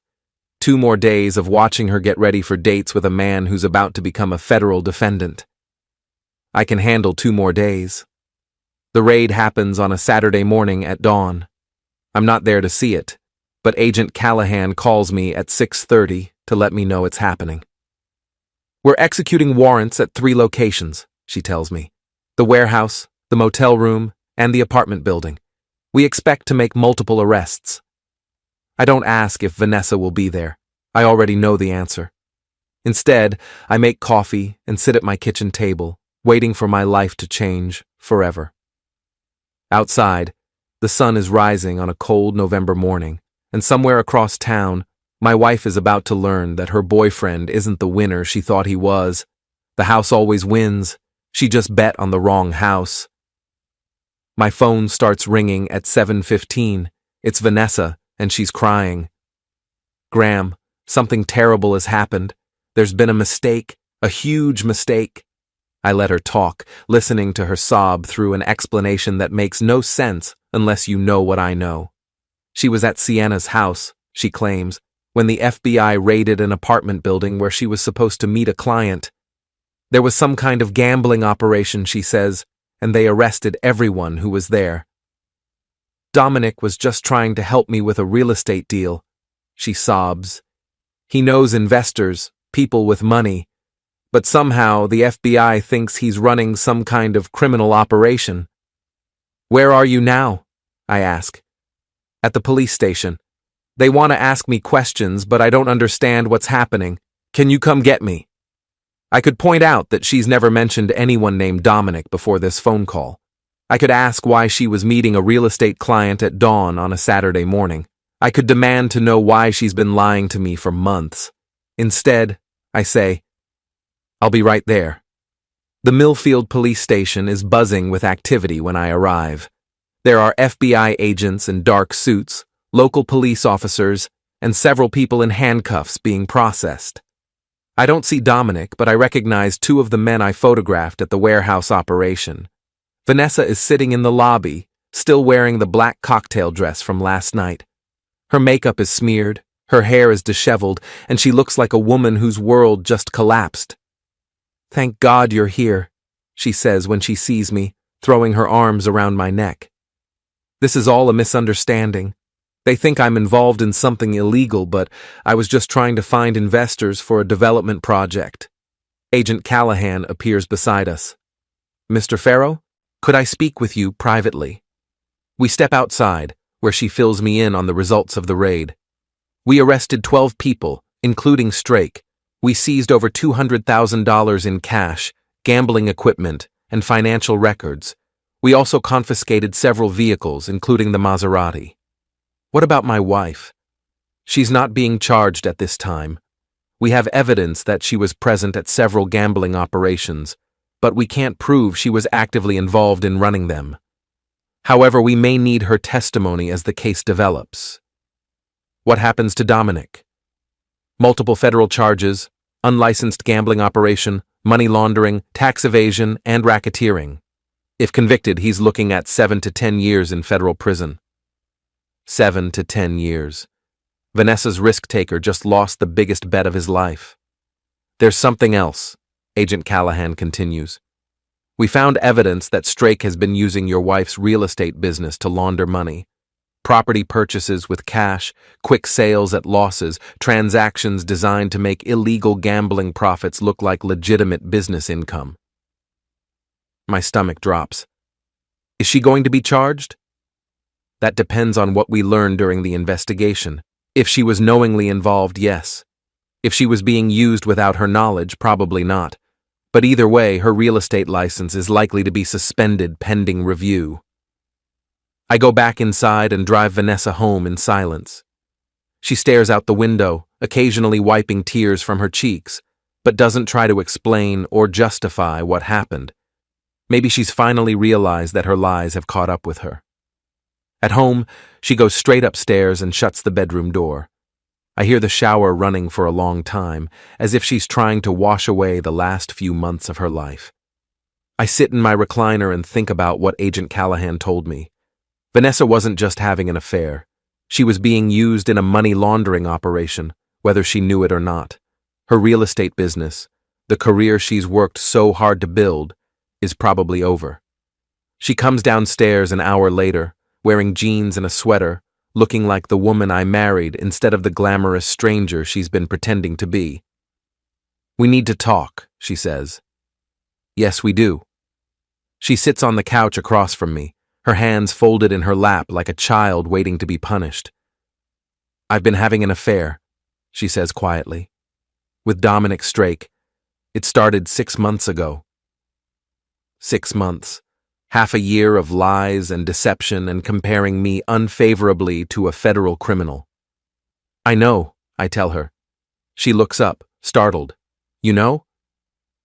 Speaker 1: 2 more days of watching her get ready for dates with a man who's about to become a federal defendant. I can handle 2 more days. The raid happens on a Saturday morning at dawn. I'm not there to see it, but Agent Callahan calls me at 6:30 to let me know it's happening. We're executing warrants at 3 locations, she tells me. The warehouse, the motel room, and the apartment building. We expect to make multiple arrests. I don't ask if Vanessa will be there. I already know the answer. Instead, I make coffee and sit at my kitchen table, waiting for my life to change forever. Outside, the sun is rising on a cold November morning, and somewhere across town, my wife is about to learn that her boyfriend isn't the winner she thought he was. The house always wins. She just bet on the wrong house. My phone starts ringing at 7:15. It's Vanessa, and she's crying. Graham, something terrible has happened. There's been a mistake, a huge mistake. I let her talk, listening to her sob through an explanation that makes no sense unless you know what I know. She was at Sienna's house, she claims, when the FBI raided an apartment building where she was supposed to meet a client. There was some kind of gambling operation, she says, and they arrested everyone who was there. Dominic was just trying to help me with a real estate deal, she sobs. He knows investors, people with money, but somehow the FBI thinks he's running some kind of criminal operation. Where are you now? I ask. At the police station. They want to ask me questions, but I don't understand what's happening. Can you come get me? I could point out that she's never mentioned anyone named Dominic before this phone call. I could ask why she was meeting a real estate client at dawn on a Saturday morning. I could demand to know why she's been lying to me for months. Instead, I say, I'll be right there. The Millfield police station is buzzing with activity when I arrive. There are FBI agents in dark suits, local police officers, and several people in handcuffs being processed. I don't see Dominic, but I recognize 2 of the men I photographed at the warehouse operation. Vanessa is sitting in the lobby, still wearing the black cocktail dress from last night. Her makeup is smeared, her hair is disheveled, and she looks like a woman whose world just collapsed. Thank God you're here, she says when she sees me, throwing her arms around my neck. This is all a misunderstanding. They think I'm involved in something illegal, but I was just trying to find investors for a development project. Agent Callahan appears beside us. Mr. Farrow, could I speak with you privately? We step outside, where she fills me in on the results of the raid. We arrested 12 people, including Strake. We seized over $200,000 in cash, gambling equipment, and financial records. We also confiscated several vehicles, including the Maserati. What about my wife? She's not being charged at this time. We have evidence that she was present at several gambling operations, but we can't prove she was actively involved in running them. However, we may need her testimony as the case develops. What happens to Dominic? Multiple federal charges, unlicensed gambling operation, money laundering, tax evasion, and racketeering. If convicted, he's looking at 7 to 10 years in federal prison. 7 to 10 years. Vanessa's risk-taker just lost the biggest bet of his life. There's something else, Agent Callahan continues. We found evidence that Strake has been using your wife's real estate business to launder money. Property purchases with cash, quick sales at losses, transactions designed to make illegal gambling profits look like legitimate business income. My stomach drops. Is she going to be charged? That depends on what we learn during the investigation. If she was knowingly involved, yes. If she was being used without her knowledge, probably not. But either way, her real estate license is likely to be suspended pending review. I go back inside and drive Vanessa home in silence. She stares out the window, occasionally wiping tears from her cheeks, but doesn't try to explain or justify what happened. Maybe she's finally realized that her lies have caught up with her. At home, she goes straight upstairs and shuts the bedroom door. I hear the shower running for a long time, as if she's trying to wash away the last few months of her life. I sit in my recliner and think about what Agent Callahan told me. Vanessa wasn't just having an affair. She was being used in a money laundering operation, whether she knew it or not. Her real estate business, the career she's worked so hard to build, is probably over. She comes downstairs an hour later, wearing jeans and a sweater, looking like the woman I married instead of the glamorous stranger she's been pretending to be. "We need to talk," she says. "Yes, we do." She sits on the couch across from me, her hands folded in her lap like a child waiting to be punished. "I've been having an affair," she says quietly, "with Dominic Strake. It started 6 months ago." 6 months. Half a year of lies and deception and comparing me unfavorably to a federal criminal. "I know," I tell her. She looks up, startled. "You know?"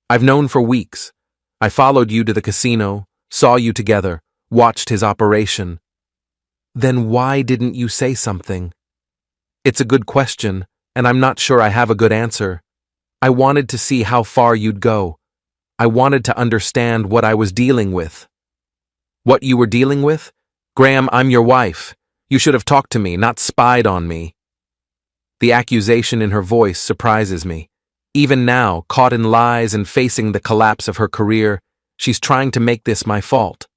Speaker 1: "I've known for weeks. I followed you to the casino, saw you together, watched his operation." "Then why didn't you say something?" "It's a good question, and I'm not sure I have a good answer. I wanted to see how far you'd go. I wanted to understand what I was dealing with." "What you were dealing with? Graham, I'm your wife. You should have talked to me, not spied on me." The accusation in her voice surprises me. Even now, caught in lies and facing the collapse of her career, she's trying to make this my fault.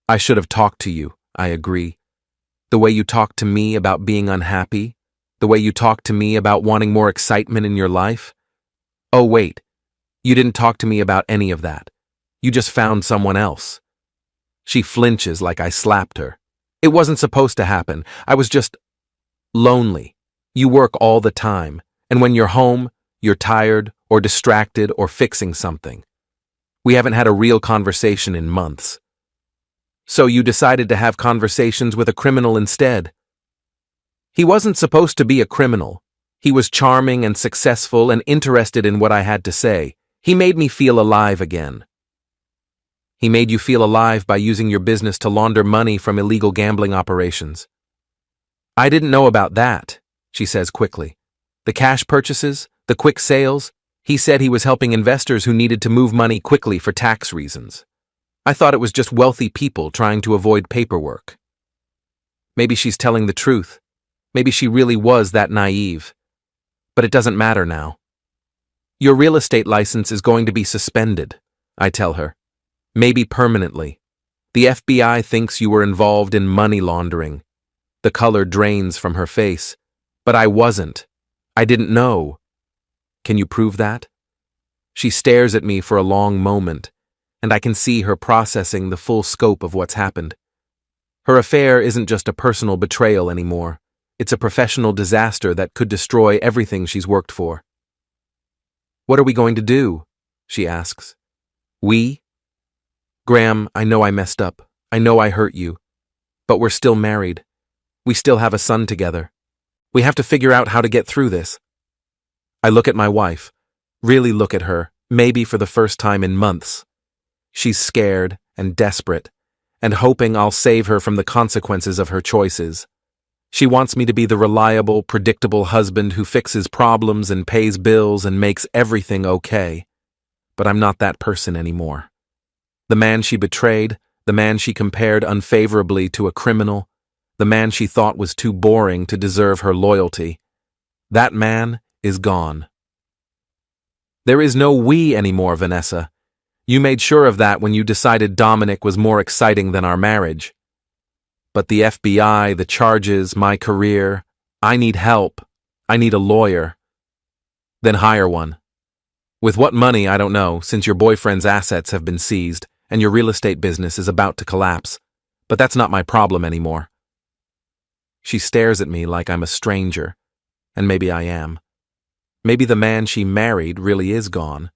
Speaker 1: "I should have talked to you," I agree. "The way you talked to me about being unhappy, the way you talked to me about wanting more excitement in your life. Oh, wait, you didn't talk to me about any of that. You just found someone else." She flinches like I slapped her. "It wasn't supposed to happen. I was just lonely. You work all the time, and when you're home, you're tired or distracted or fixing something. We haven't had a real conversation in months. So you decided to have conversations with a criminal instead." "He wasn't supposed to be a criminal. He was charming and successful and interested in what I had to say. He made me feel alive again." "He made you feel alive by using your business to launder money from illegal gambling operations." "I didn't know about that," she says quickly. "The cash purchases, the quick sales, he said he was helping investors who needed to move money quickly for tax reasons. I thought it was just wealthy people trying to avoid paperwork." Maybe she's telling the truth. Maybe she really was that naive. But it doesn't matter now. "Your real estate license is going to be suspended," I tell her. "Maybe permanently. The FBI thinks you were involved in money laundering." The color drains from her face. "But I wasn't. I didn't know." "Can you prove that?" She stares at me for a long moment, and I can see her processing the full scope of what's happened. Her affair isn't just a personal betrayal anymore. It's a professional disaster that could destroy everything she's worked for. "What are we going to do?" she asks. "We?" "Graham, I know I messed up. I know I hurt you. But we're still married. We still have a son together. We have to figure out how to get through this." I look at my wife, really look at her, maybe for the first time in months. She's scared and desperate, and hoping I'll save her from the consequences of her choices. She wants me to be the reliable, predictable husband who fixes problems and pays bills and makes everything okay. But I'm not that person anymore. The man she betrayed, the man she compared unfavorably to a criminal, the man she thought was too boring to deserve her loyalty, that man is gone. There is no we anymore, Vanessa. You made sure of that when you decided Dominic was more exciting than our marriage. But the FBI, the charges, my career, I need help. I need a lawyer. Then hire one. With what money, I don't know, since your boyfriend's assets have been seized and your real estate business is about to collapse. But that's not my problem anymore. She stares at me like I'm a stranger, and maybe I am. Maybe the man she married really is gone,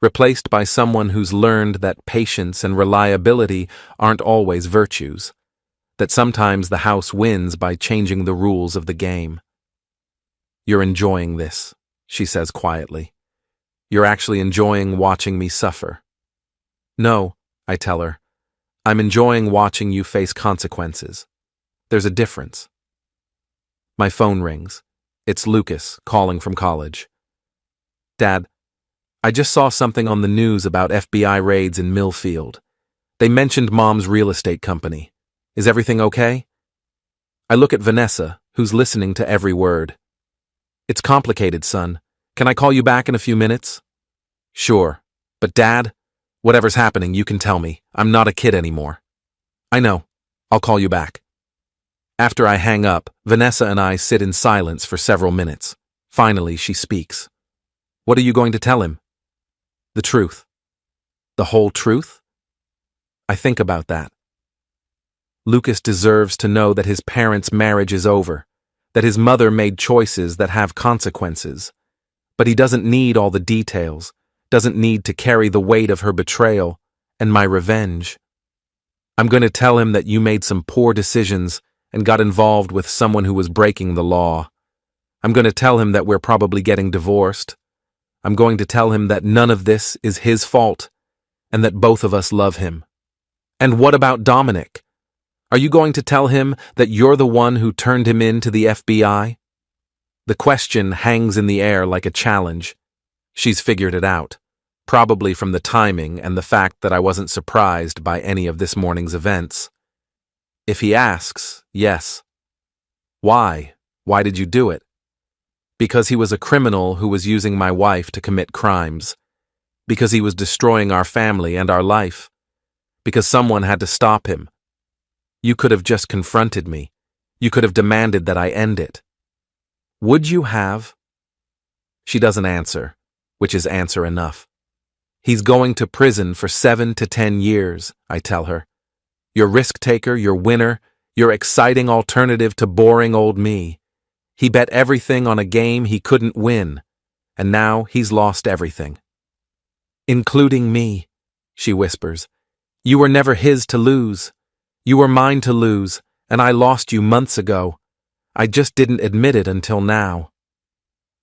Speaker 1: replaced by someone who's learned that patience and reliability aren't always virtues, that sometimes the house wins by changing the rules of the game. "You're enjoying this," she says quietly. You're actually enjoying watching me suffer. No, I tell her. I'm enjoying watching you face consequences. There's a difference. My phone rings. It's Lucas calling from college. Dad, I just saw something on the news about FBI raids in Millfield. They mentioned Mom's real estate company. Is everything okay? I look at Vanessa, who's listening to every word. It's complicated, son. Can I call you back in a few minutes? Sure. But Dad, whatever's happening, you can tell me. I'm not a kid anymore. I know. I'll call you back. After I hang up, Vanessa and I sit in silence for several minutes. Finally, she speaks. What are you going to tell him? The truth. The whole truth? I think about that. Lucas deserves to know that his parents' marriage is over, that his mother made choices that have consequences. But he doesn't need all the details, doesn't need to carry the weight of her betrayal and my revenge. I'm going to tell him that you made some poor decisions and got involved with someone who was breaking the law. I'm going to tell him that we're probably getting divorced. I'm going to tell him that none of this is his fault and that both of us love him. And what about Dominic? Are you going to tell him that you're the one who turned him in to the FBI? The question hangs in the air like a challenge. She's figured it out, probably from the timing and the fact that I wasn't surprised by any of this morning's events. If he asks, yes. Why? Why did you do it? Because he was a criminal who was using my wife to commit crimes. Because he was destroying our family and our life. Because someone had to stop him. You could have just confronted me. You could have demanded that I end it. Would you have? She doesn't answer, which is answer enough. He's going to prison for 7 to 10 years, I tell her. Your risk taker, your winner, your exciting alternative to boring old me. He bet everything on a game he couldn't win, and now he's lost everything. Including me, she whispers. You were never his to lose. You were mine to lose, and I lost you months ago. I just didn't admit it until now.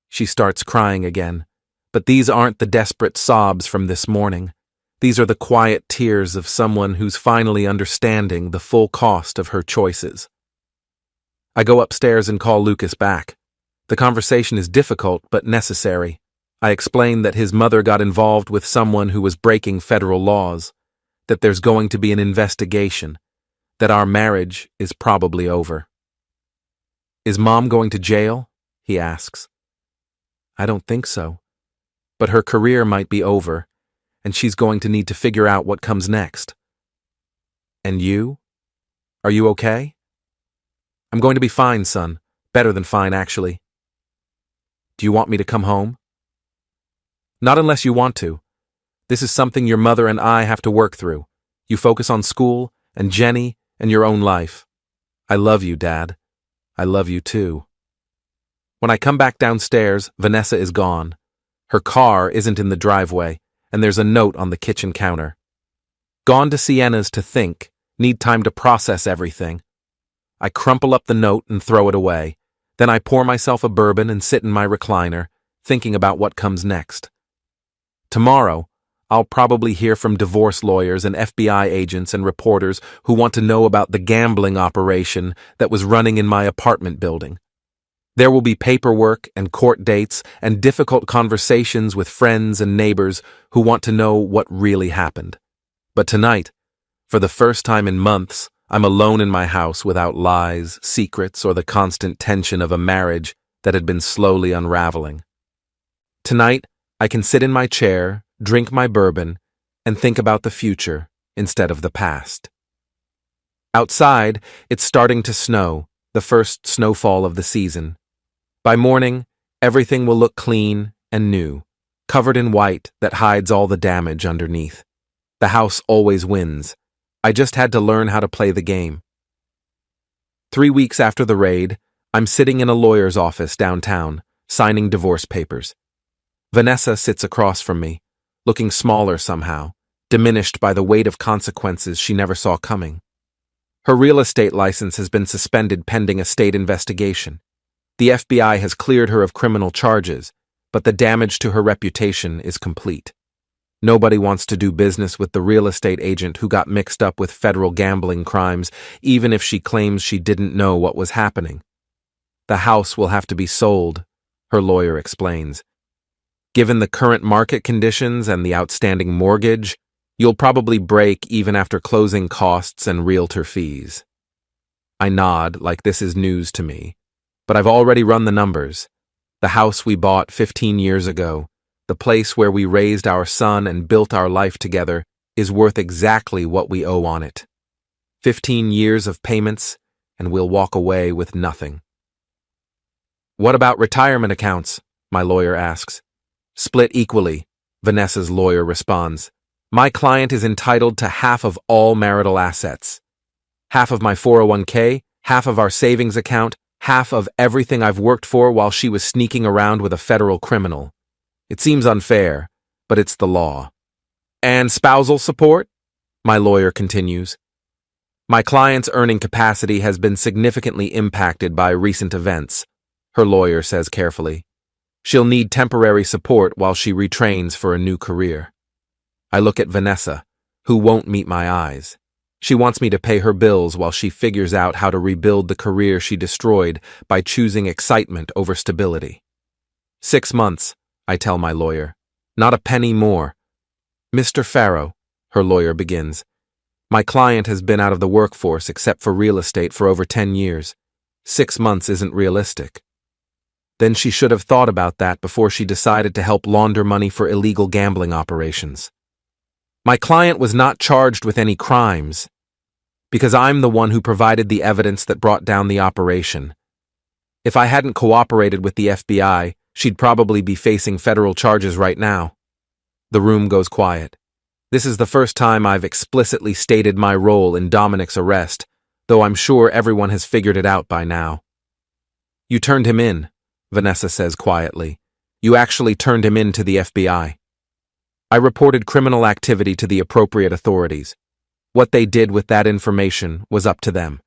Speaker 1: She starts crying again, but these aren't the desperate sobs from this morning. These are the quiet tears of someone who's finally understanding the full cost of her choices. I go upstairs and call Lucas back. The conversation is difficult but necessary. I explain that his mother got involved with someone who was breaking federal laws, that there's going to be an investigation, that our marriage is probably over. Is Mom going to jail? He asks. I don't think so. But her career might be over, and she's going to need to figure out what comes next. And you? Are you okay? I'm going to be fine, son. Better than fine, actually. Do you want me to come home? Not unless you want to. This is something your mother and I have to work through. You focus on school, and Jenny, and your own life. I love you, Dad. I love you too. When I come back downstairs, Vanessa is gone. Her car isn't in the driveway, and there's a note on the kitchen counter. Gone to Sienna's to think, need time to process everything. I crumple up the note and throw it away. Then I pour myself a bourbon and sit in my recliner, thinking about what comes next. Tomorrow, I'll probably hear from divorce lawyers and FBI agents and reporters who want to know about the gambling operation that was running in my apartment building. There will be paperwork and court dates and difficult conversations with friends and neighbors who want to know what really happened. But tonight, for the first time in months, I'm alone in my house without lies, secrets, or the constant tension of a marriage that had been slowly unraveling. Tonight, I can sit in my chair, drink my bourbon, and think about the future instead of the past. Outside, it's starting to snow, the first snowfall of the season. By morning, everything will look clean and new, covered in white that hides all the damage underneath. The house always wins. I just had to learn how to play the game. 3 weeks after the raid, I'm sitting in a lawyer's office downtown, signing divorce papers. Vanessa sits across from me, looking smaller somehow, diminished by the weight of consequences she never saw coming. Her real estate license has been suspended pending a state investigation. The FBI has cleared her of criminal charges, but the damage to her reputation is complete. Nobody wants to do business with the real estate agent who got mixed up with federal gambling crimes, even if she claims she didn't know what was happening. The house will have to be sold, her lawyer explains. Given the current market conditions and the outstanding mortgage, you'll probably break even after closing costs and realtor fees. I nod like this is news to me, but I've already run the numbers. The house we bought 15 years ago, the place where we raised our son and built our life together, is worth exactly what we owe on it. 15 years of payments, and we'll walk away with nothing. What about retirement accounts? My lawyer asks. Split equally, Vanessa's lawyer responds. My client is entitled to half of all marital assets. Half of my 401k, half of our savings account, half of everything I've worked for while she was sneaking around with a federal criminal. It seems unfair, but it's the law. And spousal support? My lawyer continues. My client's earning capacity has been significantly impacted by recent events, her lawyer says carefully. She'll need temporary support while she retrains for a new career. I look at Vanessa, who won't meet my eyes. She wants me to pay her bills while she figures out how to rebuild the career she destroyed by choosing excitement over stability. 6 months, I tell my lawyer. Not a penny more. Mr. Farrow, her lawyer begins. My client has been out of the workforce except for real estate for over 10 years. 6 months isn't realistic. Then she should have thought about that before she decided to help launder money for illegal gambling operations. My client was not charged with any crimes, because I'm the one who provided the evidence that brought down the operation. If I hadn't cooperated with the FBI, she'd probably be facing federal charges right now. The room goes quiet. This is the first time I've explicitly stated my role in Dominic's arrest, though I'm sure everyone has figured it out by now. You turned him in, Vanessa says quietly. You actually turned him in to the FBI. I reported criminal activity to the appropriate authorities. What they did with that information was up to them.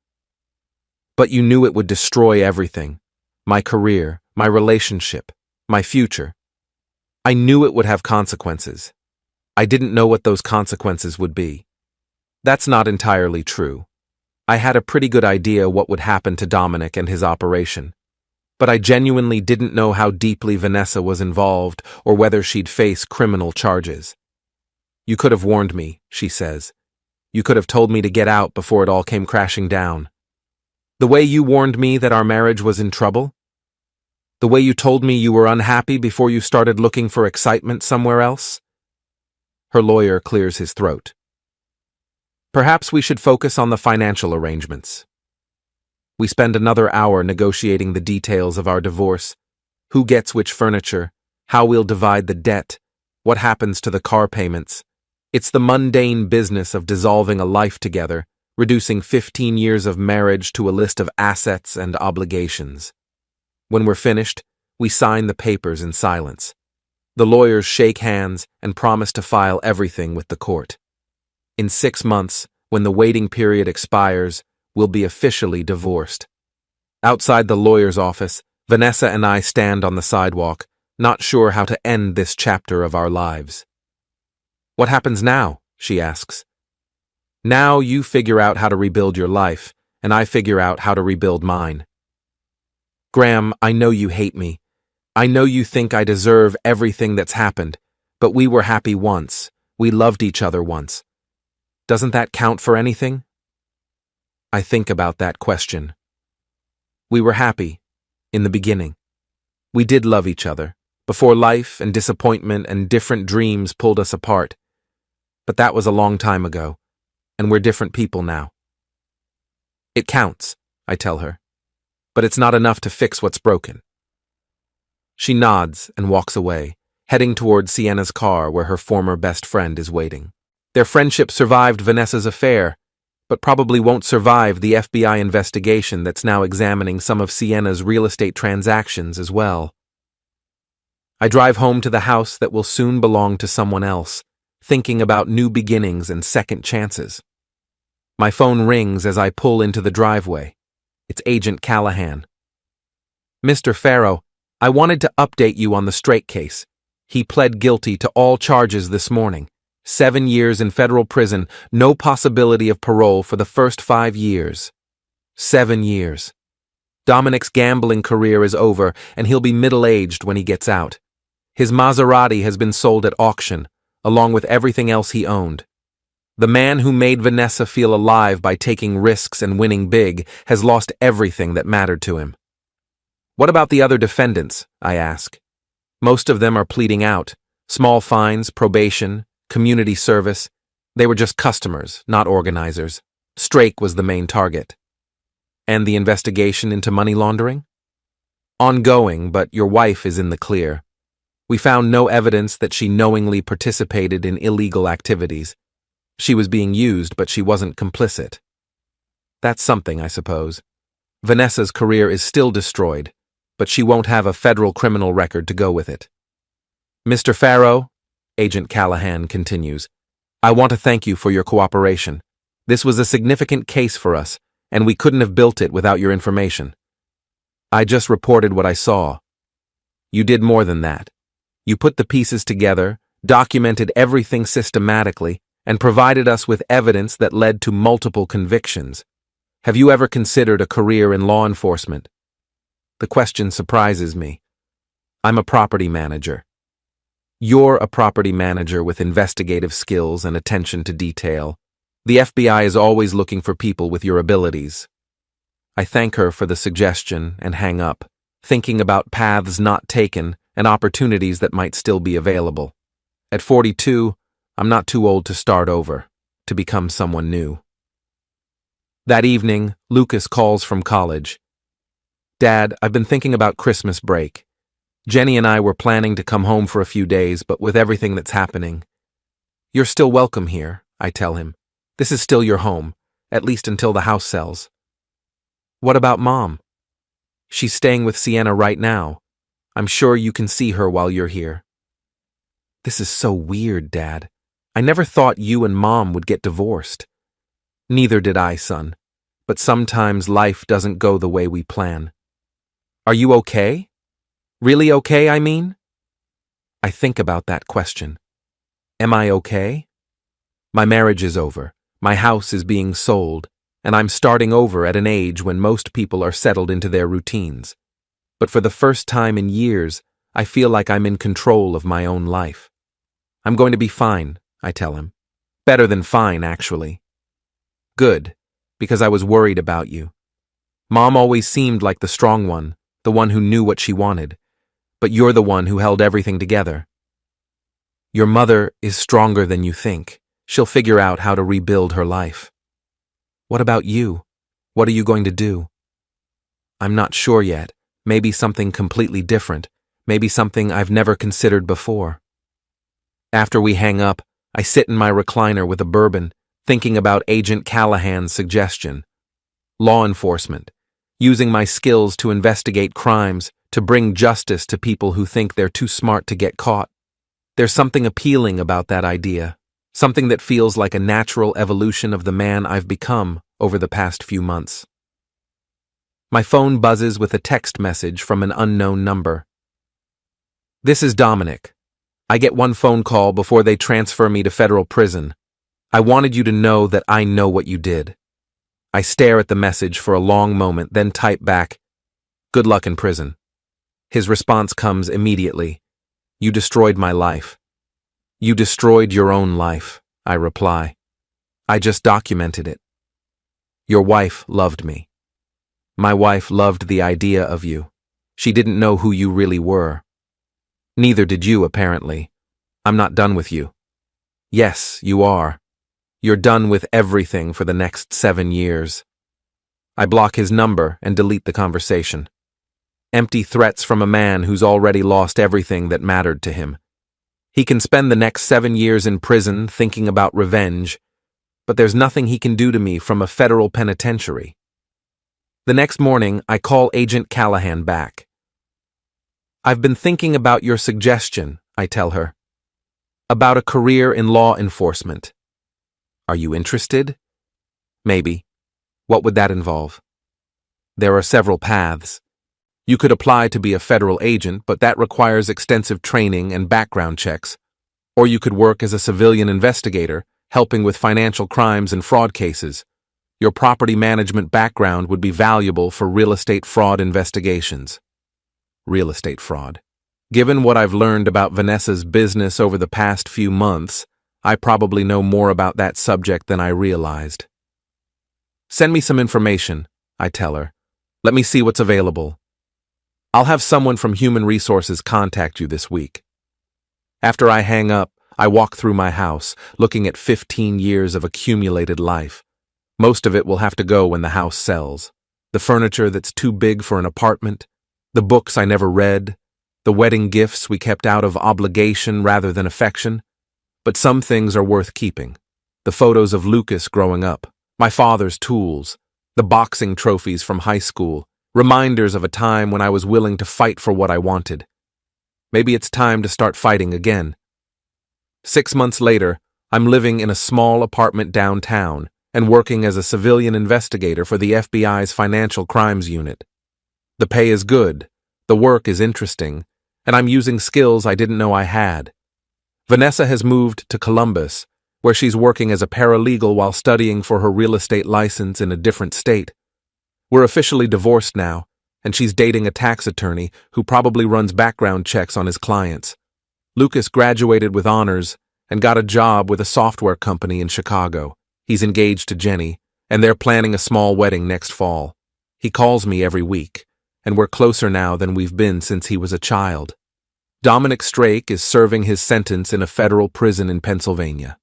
Speaker 1: But you knew it would destroy everything. My career, my relationship, my future. I knew it would have consequences. I didn't know what those consequences would be. That's not entirely true. I had a pretty good idea what would happen to Dominic and his operation. But I genuinely didn't know how deeply Vanessa was involved or whether she'd face criminal charges. You could have warned me, she says. You could have told me to get out before it all came crashing down. The way you warned me that our marriage was in trouble? The way you told me you were unhappy before you started looking for excitement somewhere else? Her lawyer clears his throat. Perhaps we should focus on the financial arrangements. We spend another hour negotiating the details of our divorce, who gets which furniture, how we'll divide the debt, what happens to the car payments. It's the mundane business of dissolving a life together, reducing 15 years of marriage to a list of assets and obligations. When we're finished, we sign the papers in silence. The lawyers shake hands and promise to file everything with the court. In 6 months, when the waiting period expires, we'll be officially divorced. Outside the lawyer's office, Vanessa and I stand on the sidewalk, not sure how to end this chapter of our lives. What happens now? She asks. Now you figure out how to rebuild your life, and I figure out how to rebuild mine. Graham, I know you hate me. I know you think I deserve everything that's happened, but we were happy once. We loved each other once. Doesn't that count for anything? I think about that question. We were happy, in the beginning. We did love each other, before life and disappointment and different dreams pulled us apart. But that was a long time ago, and we're different people now. It counts, I tell her, but it's not enough to fix what's broken. She nods and walks away, heading toward Sienna's car where her former best friend is waiting. Their friendship survived Vanessa's affair, but probably won't survive the FBI investigation that's now examining some of Sienna's real estate transactions as well. I drive home to the house that will soon belong to someone else, thinking about new beginnings and second chances. My phone rings as I pull into the driveway. It's Agent Callahan. Mr. Farrow, I wanted to update you on the Strake case. He pled guilty to all charges this morning. 7 years in federal prison, no possibility of parole for the first 5 years. 7 years. Dominic's gambling career is over, and he'll be middle-aged when he gets out. His Maserati has been sold at auction, along with everything else he owned. The man who made Vanessa feel alive by taking risks and winning big has lost everything that mattered to him. What about the other defendants? I ask. Most of them are pleading out. Small fines, probation, community service. They were just customers, not organizers. Strake was the main target. And the investigation into money laundering? Ongoing, but your wife is in the clear. We found no evidence that she knowingly participated in illegal activities. She was being used, but she wasn't complicit. That's something, I suppose. Vanessa's career is still destroyed, but she won't have a federal criminal record to go with it. Mr. Farrow, Agent Callahan continues, I want to thank you for your cooperation. This was a significant case for us, and we couldn't have built it without your information. I just reported what I saw. You did more than that. You put the pieces together, documented everything systematically, and provided us with evidence that led to multiple convictions. Have you ever considered a career in law enforcement? The question surprises me. I'm a property manager. You're a property manager with investigative skills and attention to detail. The FBI is always looking for people with your abilities. I thank her for the suggestion and hang up, thinking about paths not taken and opportunities that might still be available. At 42, I'm not too old to start over, to become someone new. That evening, Lucas calls from college. Dad, I've been thinking about Christmas break. Jenny and I were planning to come home for a few days, but with everything that's happening. You're still welcome here, I tell him. This is still your home, at least until the house sells. What about Mom? She's staying with Sienna right now. I'm sure you can see her while you're here. This is so weird, Dad. I never thought you and Mom would get divorced. Neither did I, son. But sometimes life doesn't go the way we plan. Are you okay? Really okay, I mean? I think about that question. Am I okay? My marriage is over. My house is being sold, and I'm starting over at an age when most people are settled into their routines. But for the first time in years, I feel like I'm in control of my own life. I'm going to be fine, I tell him. Better than fine, actually. Good, because I was worried about you. Mom always seemed like the strong one, the one who knew what she wanted. But you're the one who held everything together. Your mother is stronger than you think. She'll figure out how to rebuild her life. What about you? What are you going to do? I'm not sure yet. Maybe something completely different. Maybe something I've never considered before. After we hang up, I sit in my recliner with a bourbon, thinking about Agent Callahan's suggestion. Law enforcement. Using my skills to investigate crimes, to bring justice to people who think they're too smart to get caught. There's something appealing about that idea. Something that feels like a natural evolution of the man I've become over the past few months. My phone buzzes with a text message from an unknown number. This is Dominic. I get one phone call before they transfer me to federal prison. I wanted you to know that I know what you did. I stare at the message for a long moment, then type back, "Good luck in prison." His response comes immediately. "You destroyed my life." "You destroyed your own life," I reply. "I just documented it." "Your wife loved me." "My wife loved the idea of you. She didn't know who you really were." "Neither did you, apparently. I'm not done with you." "Yes, you are. You're done with everything for the next 7 years." I block his number and delete the conversation. Empty threats from a man who's already lost everything that mattered to him. He can spend the next 7 years in prison thinking about revenge, but there's nothing he can do to me from a federal penitentiary. The next morning, I call Agent Callahan back. "I've been thinking about your suggestion," I tell her. "About a career in law enforcement. Are you interested?" "Maybe. What would that involve?" "There are several paths. You could apply to be a federal agent, but that requires extensive training and background checks. Or you could work as a civilian investigator, helping with financial crimes and fraud cases. Your property management background would be valuable for real estate fraud investigations. Real estate fraud. Given what I've learned about Vanessa's business over the past few months, I probably know more about that subject than I realized. Send me some information, I tell her. Let me see what's available. I'll have someone from Human Resources contact you this week. After I hang up, I walk through my house, looking at 15 years of accumulated life. Most of it will have to go when the house sells. The furniture that's too big for an apartment, the books I never read, the wedding gifts we kept out of obligation rather than affection. But some things are worth keeping. The photos of Lucas growing up, my father's tools, the boxing trophies from high school, reminders of a time when I was willing to fight for what I wanted. Maybe it's time to start fighting again. 6 months later, I'm living in a small apartment downtown and working as a civilian investigator for the FBI's Financial Crimes Unit. The pay is good, the work is interesting, and I'm using skills I didn't know I had. Vanessa has moved to Columbus, where she's working as a paralegal while studying for her real estate license in a different state. We're officially divorced now, and she's dating a tax attorney who probably runs background checks on his clients. Lucas graduated with honors and got a job with a software company in Chicago. He's engaged to Jenny, and they're planning a small wedding next fall. He calls me every week, and we're closer now than we've been since he was a child. Dominic Strake is serving his sentence in a federal prison in Pennsylvania.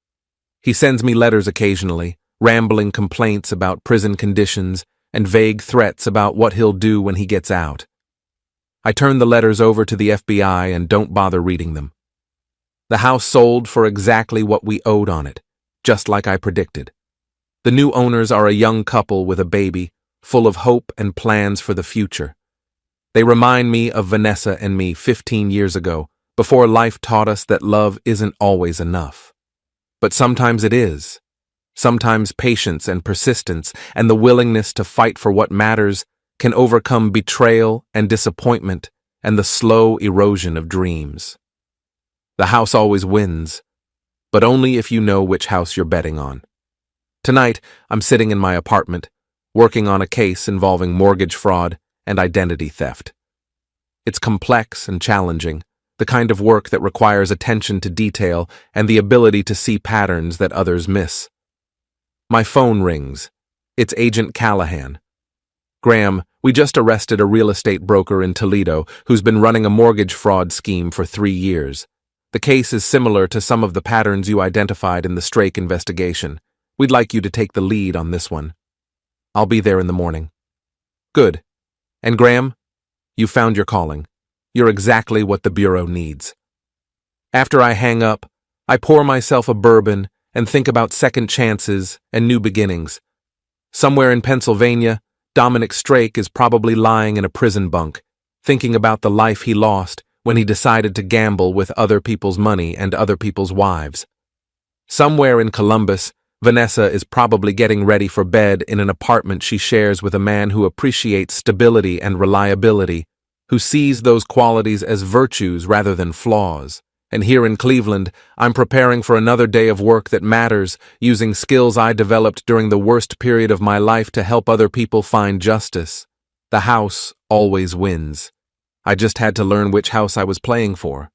Speaker 1: He sends me letters occasionally, rambling complaints about prison conditions and vague threats about what he'll do when he gets out. I turn the letters over to the FBI and don't bother reading them. The house sold for exactly what we owed on it, just like I predicted. The new owners are a young couple with a baby, full of hope and plans for the future. They remind me of Vanessa and me 15 years ago, before life taught us that love isn't always enough. But sometimes it is. Sometimes patience and persistence and the willingness to fight for what matters can overcome betrayal and disappointment and the slow erosion of dreams. The house always wins, but only if you know which house you're betting on. Tonight, I'm sitting in my apartment, working on a case involving mortgage fraud and identity theft. It's complex and challenging, the kind of work that requires attention to detail and the ability to see patterns that others miss. My phone rings. It's Agent Callahan. Graham, we just arrested a real estate broker in Toledo who's been running a mortgage fraud scheme for 3 years. The case is similar to some of the patterns you identified in the Strake investigation. We'd like you to take the lead on this one. I'll be there in the morning. Good. And Graham, you found your calling. You're exactly what the Bureau needs. After I hang up, I pour myself a bourbon and think about second chances and new beginnings. Somewhere in Pennsylvania, Dominic Strake is probably lying in a prison bunk, thinking about the life he lost when he decided to gamble with other people's money and other people's wives. Somewhere in Columbus, Vanessa is probably getting ready for bed in an apartment she shares with a man who appreciates stability and reliability, who sees those qualities as virtues rather than flaws. And here in Cleveland, I'm preparing for another day of work that matters, using skills I developed during the worst period of my life to help other people find justice. The house always wins. I just had to learn which house I was playing for.